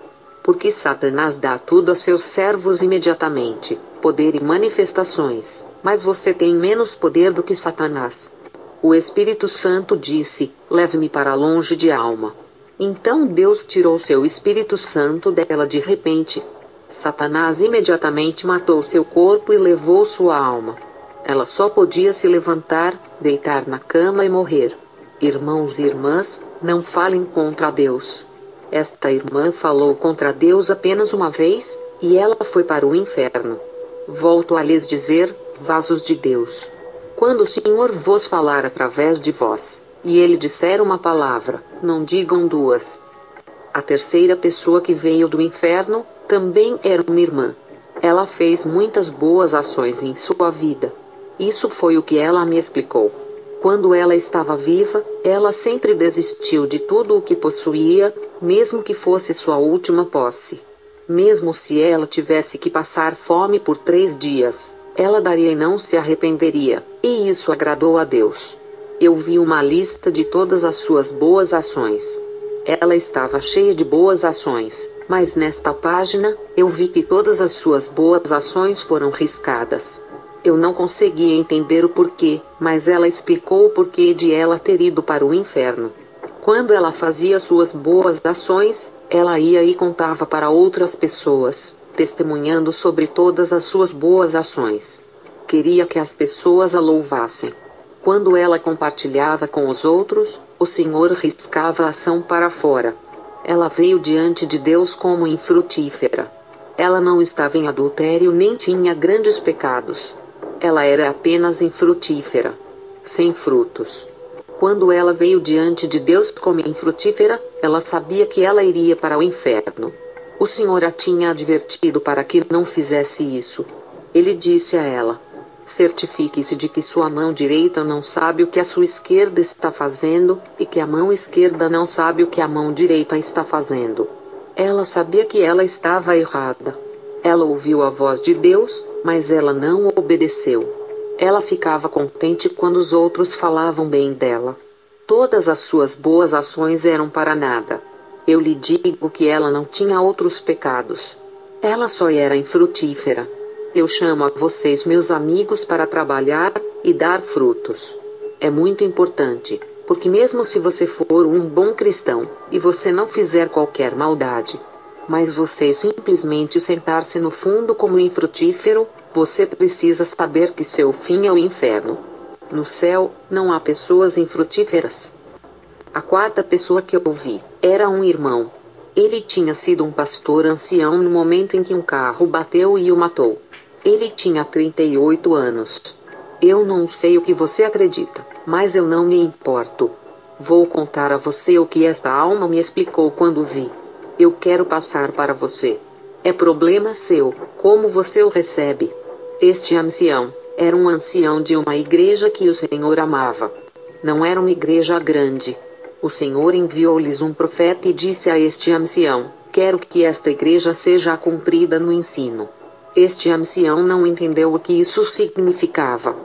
Porque Satanás dá tudo a seus servos imediatamente, poder e manifestações, mas você tem menos poder do que Satanás. O Espírito Santo disse: Leve-me para longe de Alma. Então Deus tirou seu Espírito Santo dela de repente. Satanás imediatamente matou seu corpo e levou sua alma. Ela só podia se levantar, deitar na cama e morrer. Irmãos e irmãs, não falem contra Deus. Esta irmã falou contra Deus apenas uma vez, e ela foi para o inferno. Volto a lhes dizer, vasos de Deus. Quando o Senhor vos falar através de vós, e ele disser uma palavra, não digam duas. A terceira pessoa que veio do inferno, também era uma irmã. Ela fez muitas boas ações em sua vida. Isso foi o que ela me explicou. Quando ela estava viva, ela sempre desistiu de tudo o que possuía, mesmo que fosse sua última posse. Mesmo se ela tivesse que passar fome por 3 dias, ela daria e não se arrependeria, e isso agradou a Deus. Eu vi uma lista de todas as suas boas ações. Ela estava cheia de boas ações, mas nesta página, eu vi que todas as suas boas ações foram riscadas. Eu não conseguia entender o porquê, mas ela explicou o porquê de ela ter ido para o inferno. Quando ela fazia suas boas ações, ela ia e contava para outras pessoas, testemunhando sobre todas as suas boas ações. Queria que as pessoas a louvassem. Quando ela compartilhava com os outros, o Senhor riscava a ação para fora. Ela veio diante de Deus como infrutífera. Ela não estava em adultério nem tinha grandes pecados. Ela era apenas infrutífera, sem frutos. Quando ela veio diante de Deus como infrutífera, ela sabia que ela iria para o inferno. O Senhor a tinha advertido para que não fizesse isso. Ele disse a ela: certifique-se de que sua mão direita não sabe o que a sua esquerda está fazendo, e que a mão esquerda não sabe o que a mão direita está fazendo. Ela sabia que ela estava errada. Ela ouviu a voz de Deus, mas ela não obedeceu. Ela ficava contente quando os outros falavam bem dela. Todas as suas boas ações eram para nada. Eu lhe digo que ela não tinha outros pecados. Ela só era infrutífera. Eu chamo a vocês, meus amigos, para trabalhar e dar frutos. É muito importante, porque mesmo se você for um bom cristão, e você não fizer qualquer maldade, mas você simplesmente sentar-se no fundo como infrutífero, você precisa saber que seu fim é o inferno. No céu, não há pessoas infrutíferas. A quarta pessoa que eu vi era um irmão. Ele tinha sido um pastor ancião no momento em que um carro bateu e o matou. Ele tinha 38 anos. Eu não sei o que você acredita, mas eu não me importo. Vou contar a você o que esta alma me explicou quando vi. Eu quero passar para você. É problema seu, como você o recebe. Este ancião era um ancião de uma igreja que o Senhor amava. Não era uma igreja grande. O Senhor enviou-lhes um profeta e disse a este ancião: quero que esta igreja seja cumprida no ensino. Este ancião não entendeu o que isso significava.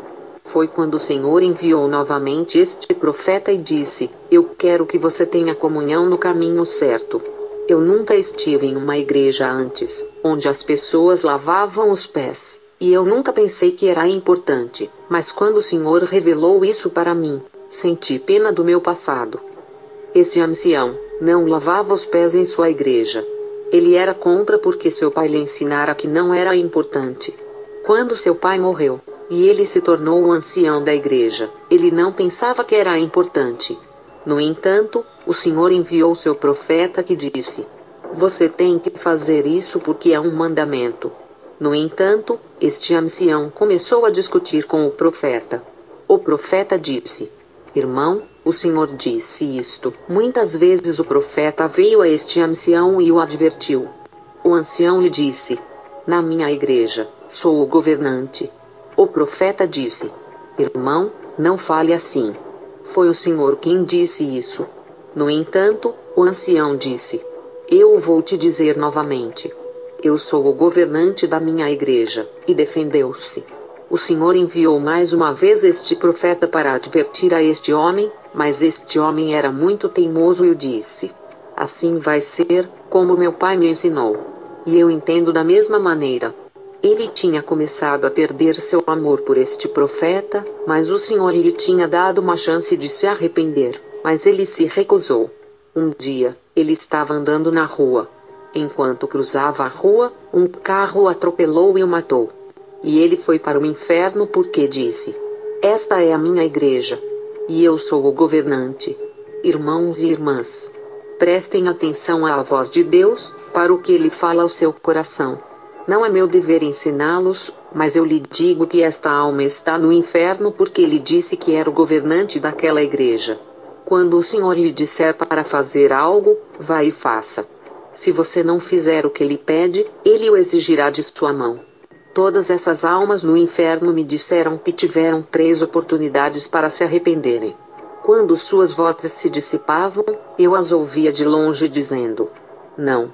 Foi quando o Senhor enviou novamente este profeta e disse: eu quero que você tenha comunhão no caminho certo. Eu nunca estive em uma igreja antes, onde as pessoas lavavam os pés, e eu nunca pensei que era importante, mas quando o Senhor revelou isso para mim, senti pena do meu passado. Esse ancião não lavava os pés em sua igreja. Ele era contra porque seu pai lhe ensinara que não era importante. Quando seu pai morreu, e ele se tornou o ancião da igreja, ele não pensava que era importante. No entanto, o Senhor enviou seu profeta que disse: você tem que fazer isso porque é um mandamento. No entanto, este ancião começou a discutir com o profeta. O profeta disse: irmão, o Senhor disse isto. Muitas vezes o profeta veio a este ancião e o advertiu. O ancião lhe disse: na minha igreja, sou o governante. O profeta disse: irmão, não fale assim. Foi o Senhor quem disse isso. No entanto, o ancião disse: eu vou te dizer novamente. Eu sou o governante da minha igreja, e defendeu-se. O Senhor enviou mais uma vez este profeta para advertir a este homem, mas este homem era muito teimoso e disse: assim vai ser, como meu pai me ensinou. E eu entendo da mesma maneira. Ele tinha começado a perder seu amor por este profeta, mas o Senhor lhe tinha dado uma chance de se arrepender, mas ele se recusou. Um dia, ele estava andando na rua. Enquanto cruzava a rua, um carro o atropelou e o matou. E ele foi para o inferno porque disse: esta é a minha igreja. E eu sou o governante. Irmãos e irmãs, prestem atenção à voz de Deus, para o que ele fala ao seu coração. Não é meu dever ensiná-los, mas eu lhe digo que esta alma está no inferno porque ele disse que era o governante daquela igreja. Quando o Senhor lhe disser para fazer algo, vá e faça. Se você não fizer o que ele pede, ele o exigirá de sua mão. Todas essas almas no inferno me disseram que tiveram 3 oportunidades para se arrependerem. Quando suas vozes se dissipavam, eu as ouvia de longe dizendo: não.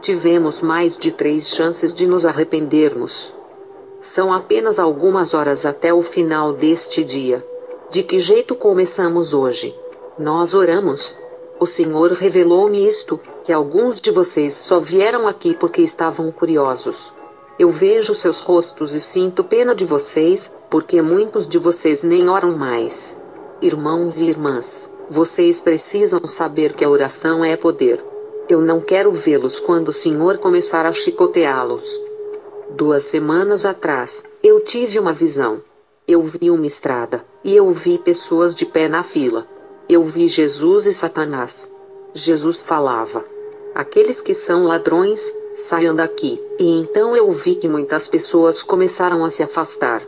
Tivemos mais de 3 chances de nos arrependermos. São apenas algumas horas até o final deste dia. De que jeito começamos hoje? Nós oramos. O Senhor revelou-me isto, que alguns de vocês só vieram aqui porque estavam curiosos. Eu vejo seus rostos e sinto pena de vocês, porque muitos de vocês nem oram mais. Irmãos e irmãs, vocês precisam saber que a oração é poder. Eu não quero vê-los quando o Senhor começar a chicoteá-los. 2 semanas atrás, eu tive uma visão. Eu vi uma estrada, e eu vi pessoas de pé na fila. Eu vi Jesus e Satanás. Jesus falava: aqueles que são ladrões, saiam daqui. E então eu vi que muitas pessoas começaram a se afastar.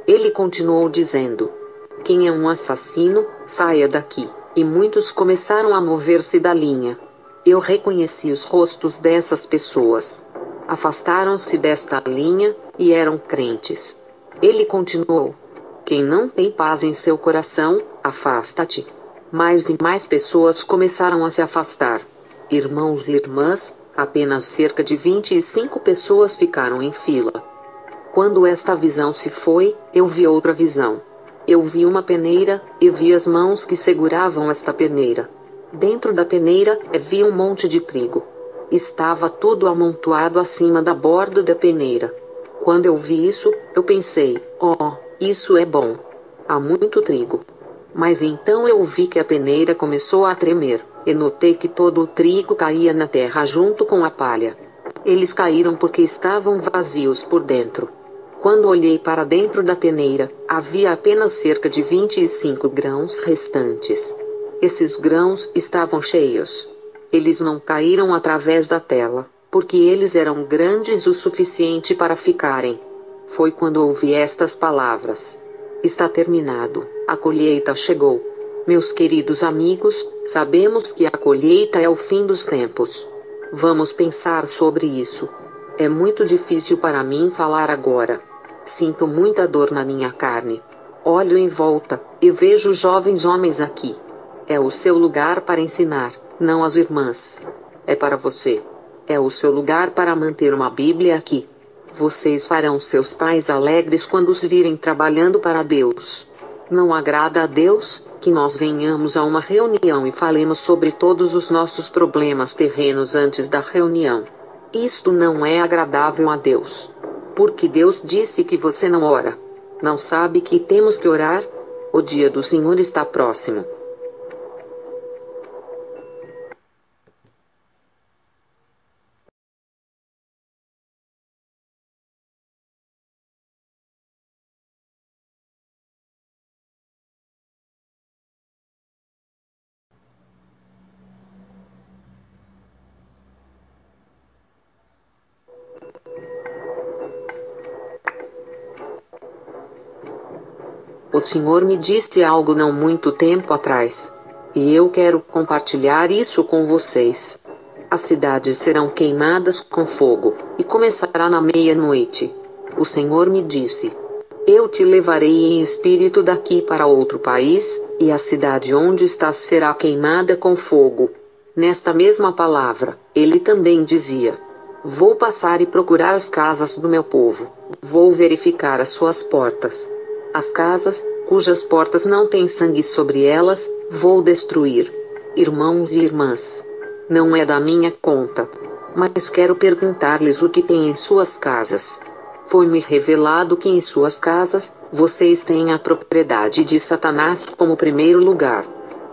Ele continuou dizendo: quem é um assassino, saia daqui. E muitos começaram a mover-se da linha. Eu reconheci os rostos dessas pessoas. Afastaram-se desta linha, e eram crentes. Ele continuou: quem não tem paz em seu coração, afasta-te. Mais e mais pessoas começaram a se afastar. Irmãos e irmãs, apenas cerca de 25 pessoas ficaram em fila. Quando esta visão se foi, eu vi outra visão. Eu vi uma peneira, e vi as mãos que seguravam esta peneira. Dentro da peneira, vi um monte de trigo. Estava tudo amontoado acima da borda da peneira. Quando eu vi isso, eu pensei: oh, isso é bom. Há muito trigo. Mas então eu vi que a peneira começou a tremer, e notei que todo o trigo caía na terra junto com a palha. Eles caíram porque estavam vazios por dentro. Quando olhei para dentro da peneira, havia apenas cerca de 25 grãos restantes. Esses grãos estavam cheios. Eles não caíram através da tela, porque eles eram grandes o suficiente para ficarem. Foi quando ouvi estas palavras: está terminado, a colheita chegou. Meus queridos amigos, sabemos que a colheita é o fim dos tempos. Vamos pensar sobre isso. É muito difícil para mim falar agora. Sinto muita dor na minha carne. Olho em volta, e vejo jovens homens aqui. É o seu lugar para ensinar, não as irmãs. É para você. É o seu lugar para manter uma Bíblia aqui. Vocês farão seus pais alegres quando os virem trabalhando para Deus. Não agrada a Deus que nós venhamos a uma reunião e falemos sobre todos os nossos problemas terrenos antes da reunião. Isto não é agradável a Deus. Porque Deus disse que você não ora. Não sabe que temos que orar? O dia do Senhor está próximo. O Senhor me disse algo não muito tempo atrás. E eu quero compartilhar isso com vocês. As cidades serão queimadas com fogo, e começará na meia-noite. O Senhor me disse: eu te levarei em espírito daqui para outro país, e a cidade onde estás será queimada com fogo. Nesta mesma palavra, ele também dizia: vou passar e procurar as casas do meu povo. Vou verificar as suas portas. As casas, cujas portas não têm sangue sobre elas, vou destruir. Irmãos e irmãs, não é da minha conta. Mas quero perguntar-lhes o que tem em suas casas. Foi-me revelado que em suas casas, vocês têm a propriedade de Satanás como primeiro lugar.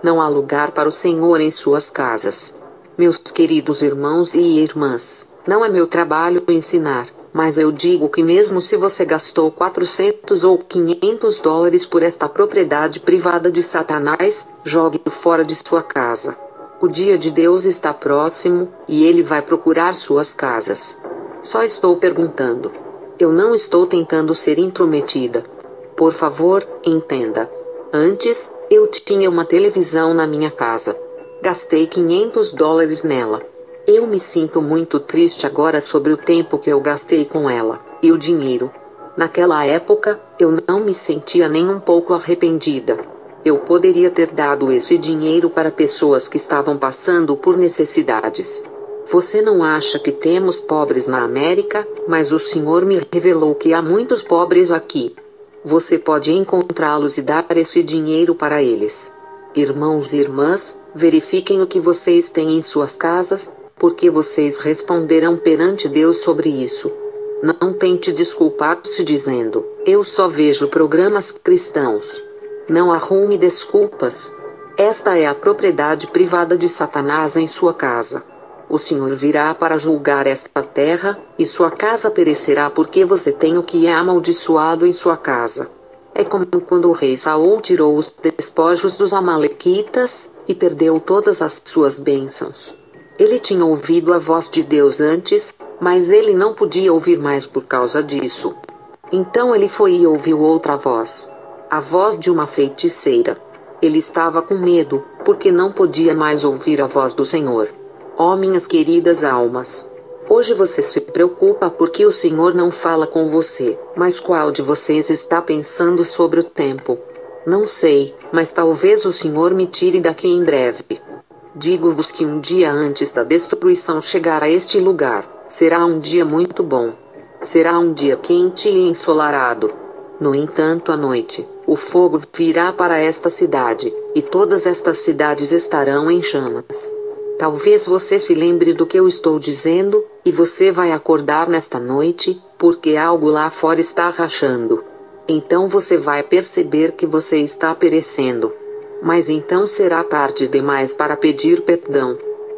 Não há lugar para o Senhor em suas casas. Meus queridos irmãos e irmãs, não é meu trabalho ensinar. Mas eu digo que mesmo se você gastou 400 ou 500 dólares por esta propriedade privada de Satanás, jogue-o fora de sua casa. O dia de Deus está próximo, e ele vai procurar suas casas. Só estou perguntando. Eu não estou tentando ser intrometida. Por favor, entenda. Antes, eu tinha uma televisão na minha casa. Gastei $500 nela. Eu me sinto muito triste agora sobre o tempo que eu gastei com ela, e o dinheiro. Naquela época, eu não me sentia nem um pouco arrependida. Eu poderia ter dado esse dinheiro para pessoas que estavam passando por necessidades. Você não acha que temos pobres na América, mas o Senhor me revelou que há muitos pobres aqui. Você pode encontrá-los e dar esse dinheiro para eles. Irmãos e irmãs, verifiquem o que vocês têm em suas casas, porque vocês responderão perante Deus sobre isso. Não tente desculpar-se dizendo, eu só vejo programas cristãos. Não arrume desculpas. Esta é a propriedade privada de Satanás em sua casa. O Senhor virá para julgar esta terra, e sua casa perecerá porque você tem o que é amaldiçoado em sua casa. É como quando o rei Saul tirou os despojos dos amalequitas, e perdeu todas as suas bênçãos. Ele tinha ouvido a voz de Deus antes, mas ele não podia ouvir mais por causa disso. Então ele foi e ouviu outra voz. A voz de uma feiticeira. Ele estava com medo, porque não podia mais ouvir a voz do Senhor. Ó minhas queridas almas! Hoje você se preocupa porque o Senhor não fala com você, mas qual de vocês está pensando sobre o tempo? Não sei, mas talvez o Senhor me tire daqui em breve. Digo-vos que um dia antes da destruição chegar a este lugar, será um dia muito bom. Será um dia quente e ensolarado. No entanto, à noite, o fogo virá para esta cidade, e todas estas cidades estarão em chamas. Talvez você se lembre do que eu estou dizendo, e você vai acordar nesta noite, porque algo lá fora está rachando. Então você vai perceber que você está perecendo. Mas então será tarde demais para pedir perdão.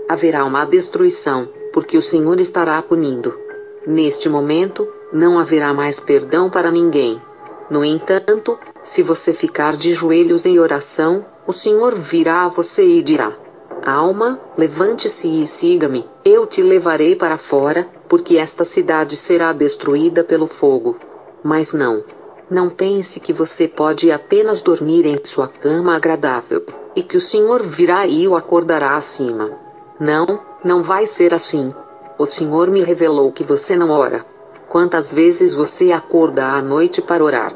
Haverá uma destruição, porque o Senhor estará punindo. Neste momento, não haverá mais perdão para ninguém. No entanto, se você ficar de joelhos em oração, o Senhor virá a você e dirá: alma, levante-se e siga-me, eu te levarei para fora, porque esta cidade será destruída pelo fogo. Mas não pense que você pode apenas dormir em sua cama agradável, e que o Senhor virá e o acordará acima. Não vai ser assim. O Senhor me revelou que você não ora. Quantas vezes você acorda à noite para orar?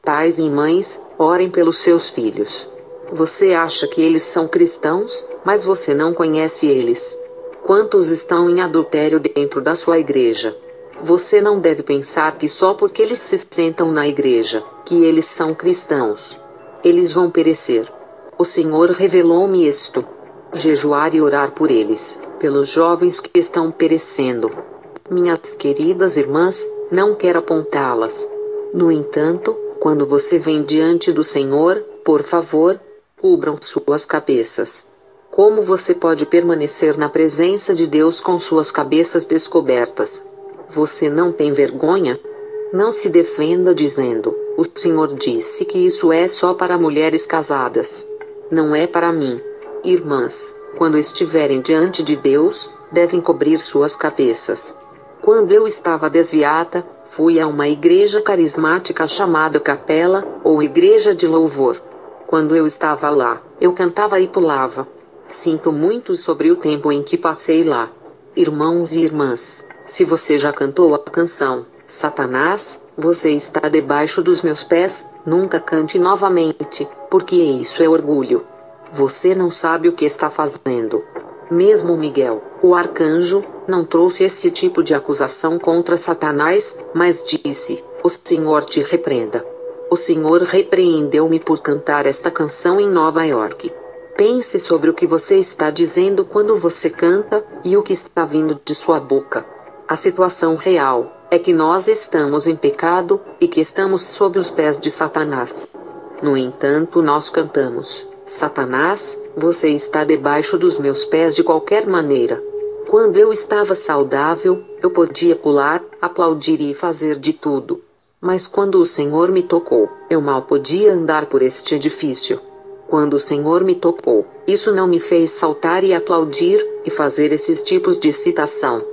Pais e mães, orem pelos seus filhos. Você acha que eles são cristãos, mas você não conhece eles. Quantos estão em adultério dentro da sua igreja? Você não deve pensar que só porque eles se sentam na igreja, que eles são cristãos. Eles vão perecer. O Senhor revelou-me isto. Jejuar e orar por eles, pelos jovens que estão perecendo. Minhas queridas irmãs, não quero apontá-las. No entanto, quando você vem diante do Senhor, por favor, cubram suas cabeças. Como você pode permanecer na presença de Deus com suas cabeças descobertas? Você não tem vergonha? Não se defenda dizendo, o Senhor disse que isso é só para mulheres casadas. Não é para mim. Irmãs, quando estiverem diante de Deus, devem cobrir suas cabeças. Quando eu estava desviada, fui a uma igreja carismática chamada Capela, ou Igreja de Louvor. Quando eu estava lá, eu cantava e pulava. Sinto muito sobre o tempo em que passei lá. Irmãos e irmãs, se você já cantou a canção, Satanás, você está debaixo dos meus pés, nunca cante novamente, porque isso é orgulho. Você não sabe o que está fazendo. Mesmo Miguel, o arcanjo, não trouxe esse tipo de acusação contra Satanás, mas disse, o Senhor te repreenda. O Senhor repreendeu-me por cantar esta canção em Nova York. Pense sobre o que você está dizendo quando você canta, e o que está vindo de sua boca. A situação real é que nós estamos em pecado, e que estamos sob os pés de Satanás. No entanto, nós cantamos, Satanás, você está debaixo dos meus pés de qualquer maneira. Quando eu estava saudável, eu podia pular, aplaudir e fazer de tudo. Mas quando o Senhor me tocou, eu mal podia andar por este edifício. Quando o Senhor me tocou, isso não me fez saltar e aplaudir, e fazer esses tipos de citação.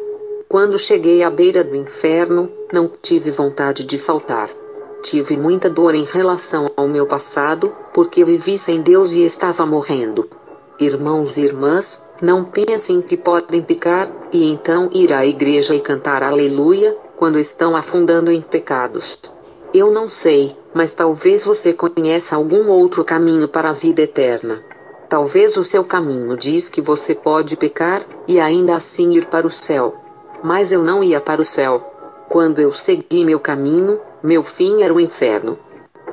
Quando cheguei à beira do inferno, não tive vontade de saltar. Tive muita dor em relação ao meu passado, porque vivi sem Deus e estava morrendo. Irmãos e irmãs, não pensem que podem pecar, e então ir à igreja e cantar aleluia, quando estão afundando em pecados. Eu não sei, mas talvez você conheça algum outro caminho para a vida eterna. Talvez o seu caminho diz que você pode pecar, e ainda assim ir para o céu. Mas eu não ia para o céu. Quando eu segui meu caminho, meu fim era o inferno.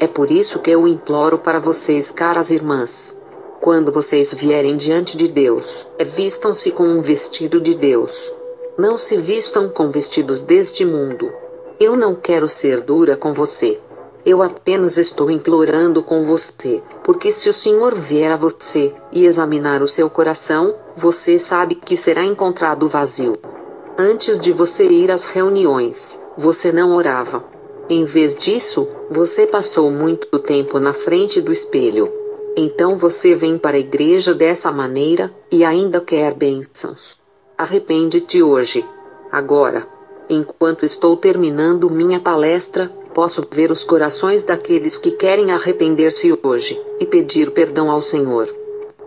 É por isso que eu imploro para vocês, caras irmãs. Quando vocês vierem diante de Deus, vistam-se com um vestido de Deus. Não se vistam com vestidos deste mundo. Eu não quero ser dura com você. Eu apenas estou implorando com você, porque se o Senhor vier a você e examinar o seu coração, você sabe que será encontrado vazio. Antes de você ir às reuniões, você não orava. Em vez disso, você passou muito tempo na frente do espelho. Então você vem para a igreja dessa maneira, e ainda quer bênçãos. Arrepende-te hoje. Agora. Enquanto estou terminando minha palestra, posso ver os corações daqueles que querem arrepender-se hoje, e pedir perdão ao Senhor.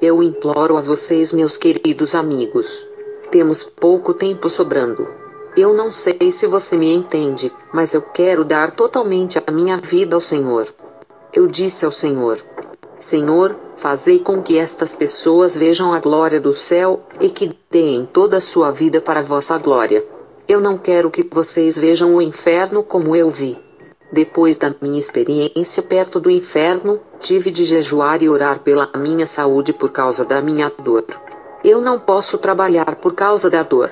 Eu imploro a vocês, meus queridos amigos. Temos pouco tempo sobrando. Eu não sei se você me entende, mas eu quero dar totalmente a minha vida ao Senhor. Eu disse ao Senhor: Senhor, fazei com que estas pessoas vejam a glória do céu, e que deem toda a sua vida para a vossa glória. Eu não quero que vocês vejam o inferno como eu vi. Depois da minha experiência perto do inferno, tive de jejuar e orar pela minha saúde por causa da minha dor. Eu não posso trabalhar por causa da dor.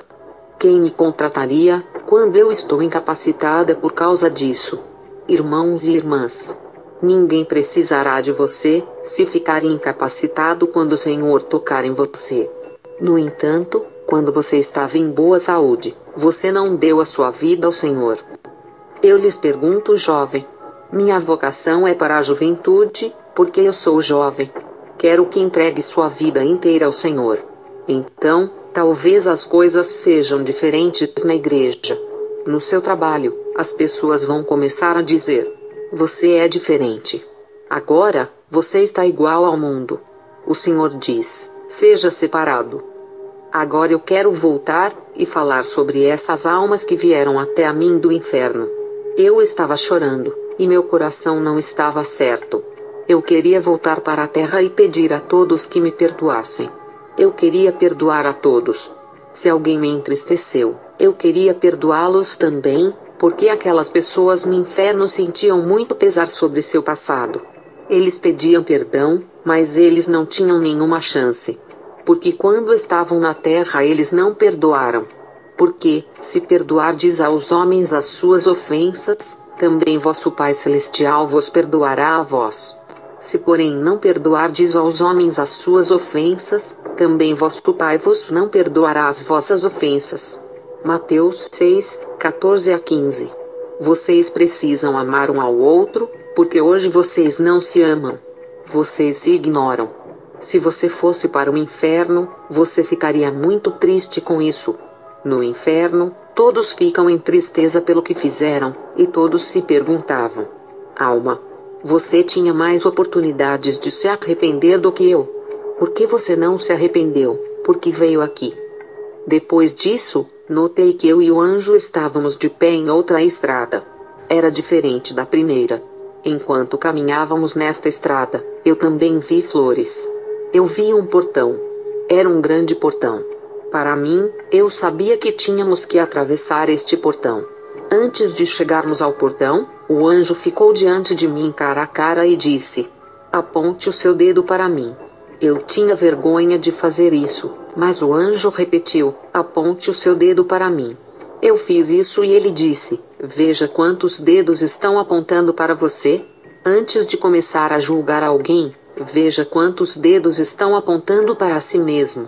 Quem me contrataria, quando eu estou incapacitada por causa disso? Irmãos e irmãs, ninguém precisará de você, se ficar incapacitado quando o Senhor tocar em você. No entanto, quando você estava em boa saúde, você não deu a sua vida ao Senhor. Eu lhes pergunto, jovem. Minha vocação é para a juventude, porque eu sou jovem. Quero que entregue sua vida inteira ao Senhor. Então, talvez as coisas sejam diferentes na igreja. No seu trabalho, as pessoas vão começar a dizer: você é diferente. Agora, você está igual ao mundo. O Senhor diz: seja separado. Agora eu quero voltar e falar sobre essas almas que vieram até a mim do inferno. Eu estava chorando, e meu coração não estava certo. Eu queria voltar para a terra e pedir a todos que me perdoassem. Eu queria perdoar a todos. Se alguém me entristeceu, eu queria perdoá-los também, porque aquelas pessoas no inferno sentiam muito pesar sobre seu passado. Eles pediam perdão, mas eles não tinham nenhuma chance. Porque quando estavam na terra eles não perdoaram. Porque, se perdoardes aos homens as suas ofensas, também vosso Pai Celestial vos perdoará a vós. Se porém não perdoardes aos homens as suas ofensas, também vosso Pai vos não perdoará as vossas ofensas. Mateus 6, 14 a 15. Vocês precisam amar um ao outro, porque hoje vocês não se amam. Vocês se ignoram. Se você fosse para o inferno, você ficaria muito triste com isso. No inferno, todos ficam em tristeza pelo que fizeram, e todos se perguntavam: alma, você tinha mais oportunidades de se arrepender do que eu. Por que você não se arrependeu? Porque veio aqui. Depois disso, notei que eu e o anjo estávamos de pé em outra estrada. Era diferente da primeira. Enquanto caminhávamos nesta estrada, eu também vi flores. Eu vi um portão. Era um grande portão. Para mim, eu sabia que tínhamos que atravessar este portão. Antes de chegarmos ao portão, o anjo ficou diante de mim cara a cara e disse: aponte o seu dedo para mim. Eu tinha vergonha de fazer isso, mas o anjo repetiu: aponte o seu dedo para mim. Eu fiz isso e ele disse: veja quantos dedos estão apontando para você. Antes de começar a julgar alguém, veja quantos dedos estão apontando para si mesmo.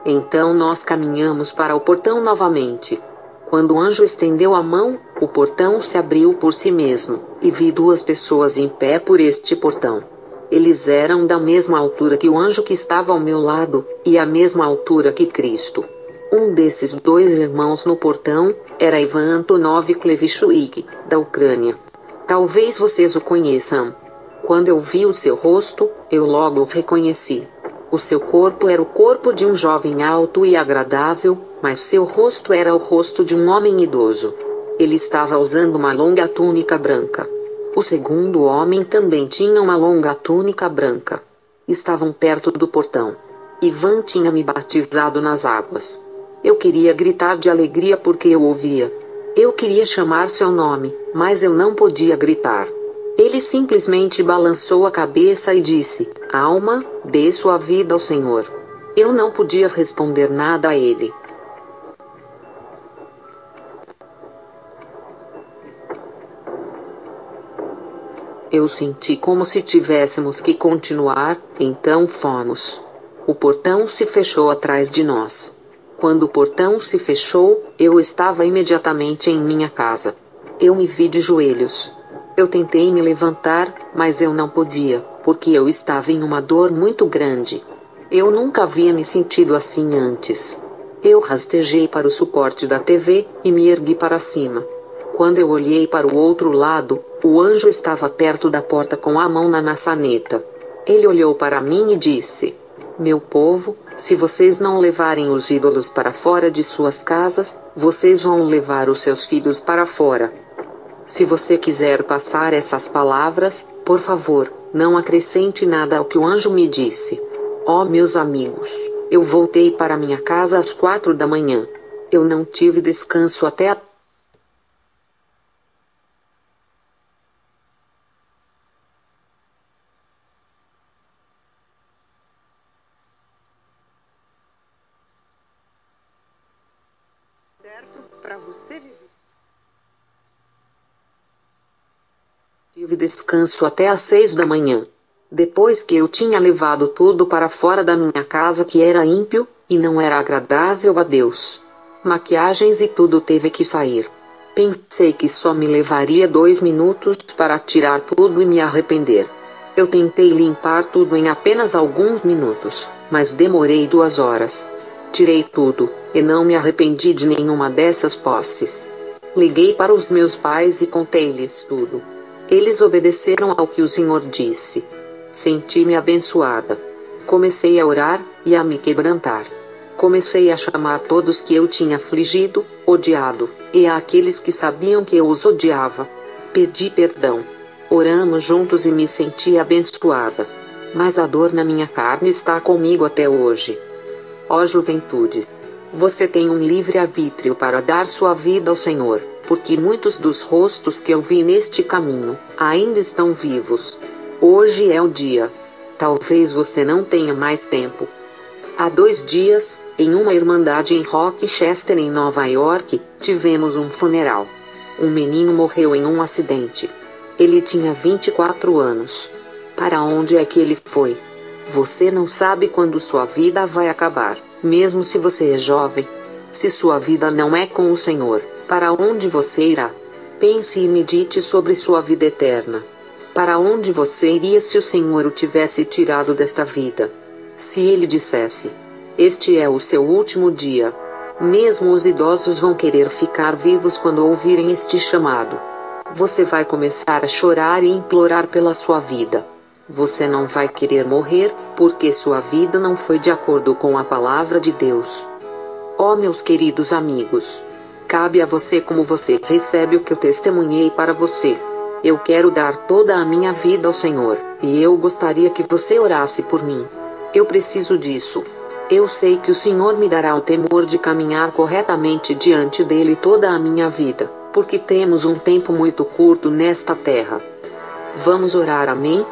Então nós caminhamos para o portão novamente. Quando o anjo estendeu a mão, o portão se abriu por si mesmo, e vi duas pessoas em pé por este portão. Eles eram da mesma altura que o anjo que estava ao meu lado, e a mesma altura que Cristo. Um desses dois irmãos no portão era Ivan Antonov Klevichuk, da Ucrânia. Talvez vocês o conheçam. Quando eu vi o seu rosto, eu logo o reconheci. O seu corpo era o corpo de um jovem alto e agradável, mas seu rosto era o rosto de um homem idoso. Ele estava usando uma longa túnica branca. O segundo homem também tinha uma longa túnica branca. Estavam perto do portão. Ivan tinha me batizado nas águas. Eu queria gritar de alegria porque eu ouvia. Eu queria chamar seu nome, mas eu não podia gritar. Ele simplesmente balançou a cabeça e disse: "Alma, dê sua vida ao Senhor." Eu não podia responder nada a ele. Eu senti como se tivéssemos que continuar, então fomos. O portão se fechou atrás de nós. Quando o portão se fechou, eu estava imediatamente em minha casa. Eu me vi de joelhos. Eu tentei me levantar, mas eu não podia, porque eu estava em uma dor muito grande. Eu nunca havia me sentido assim antes. Eu rastejei para o suporte da TV, e me ergui para cima. Quando eu olhei para o outro lado, o anjo estava perto da porta com a mão na maçaneta. Ele olhou para mim e disse: "Meu povo, se vocês não levarem os ídolos para fora de suas casas, vocês vão levar os seus filhos para fora." Se você quiser passar essas palavras, por favor, não acrescente nada ao que o anjo me disse. Oh, meus amigos, eu voltei para minha casa às 4 da manhã. Eu não tive descanso até a certo para você viver. Tive descanso até às 6 da manhã. Depois que eu tinha levado tudo para fora da minha casa que era ímpio, e não era agradável a Deus. Maquiagens e tudo teve que sair. Pensei que só me levaria 2 minutos para tirar tudo e me arrepender. Eu tentei limpar tudo em apenas alguns minutos, mas demorei 2 horas. Tirei tudo, e não me arrependi de nenhuma dessas posses. Liguei para os meus pais e contei-lhes tudo. Eles obedeceram ao que o Senhor disse. Senti-me abençoada. Comecei a orar, e a me quebrantar. Comecei a chamar todos que eu tinha afligido, odiado, e àqueles que sabiam que eu os odiava. Pedi perdão. Oramos juntos e me senti abençoada. Mas a dor na minha carne está comigo até hoje. Ó juventude! Você tem um livre-arbítrio para dar sua vida ao Senhor, porque muitos dos rostos que eu vi neste caminho, ainda estão vivos. Hoje é o dia. Talvez você não tenha mais tempo. Há 2 dias, em uma irmandade em Rochester, em Nova York, tivemos um funeral. Um menino morreu em um acidente. Ele tinha 24 anos. Para onde é que ele foi? Você não sabe quando sua vida vai acabar, mesmo se você é jovem. Se sua vida não é com o Senhor, para onde você irá? Pense e medite sobre sua vida eterna. Para onde você iria se o Senhor o tivesse tirado desta vida? Se ele dissesse: "Este é o seu último dia." Mesmo os idosos vão querer ficar vivos quando ouvirem este chamado. Você vai começar a chorar e implorar pela sua vida. Você não vai querer morrer, porque sua vida não foi de acordo com a palavra de Deus. Ó meus queridos amigos, cabe a você como você recebe o que eu testemunhei para você. Eu quero dar toda a minha vida ao Senhor, e eu gostaria que você orasse por mim. Eu preciso disso. Eu sei que o Senhor me dará o temor de caminhar corretamente diante dele toda a minha vida, porque temos um tempo muito curto nesta terra. Vamos orar, amém?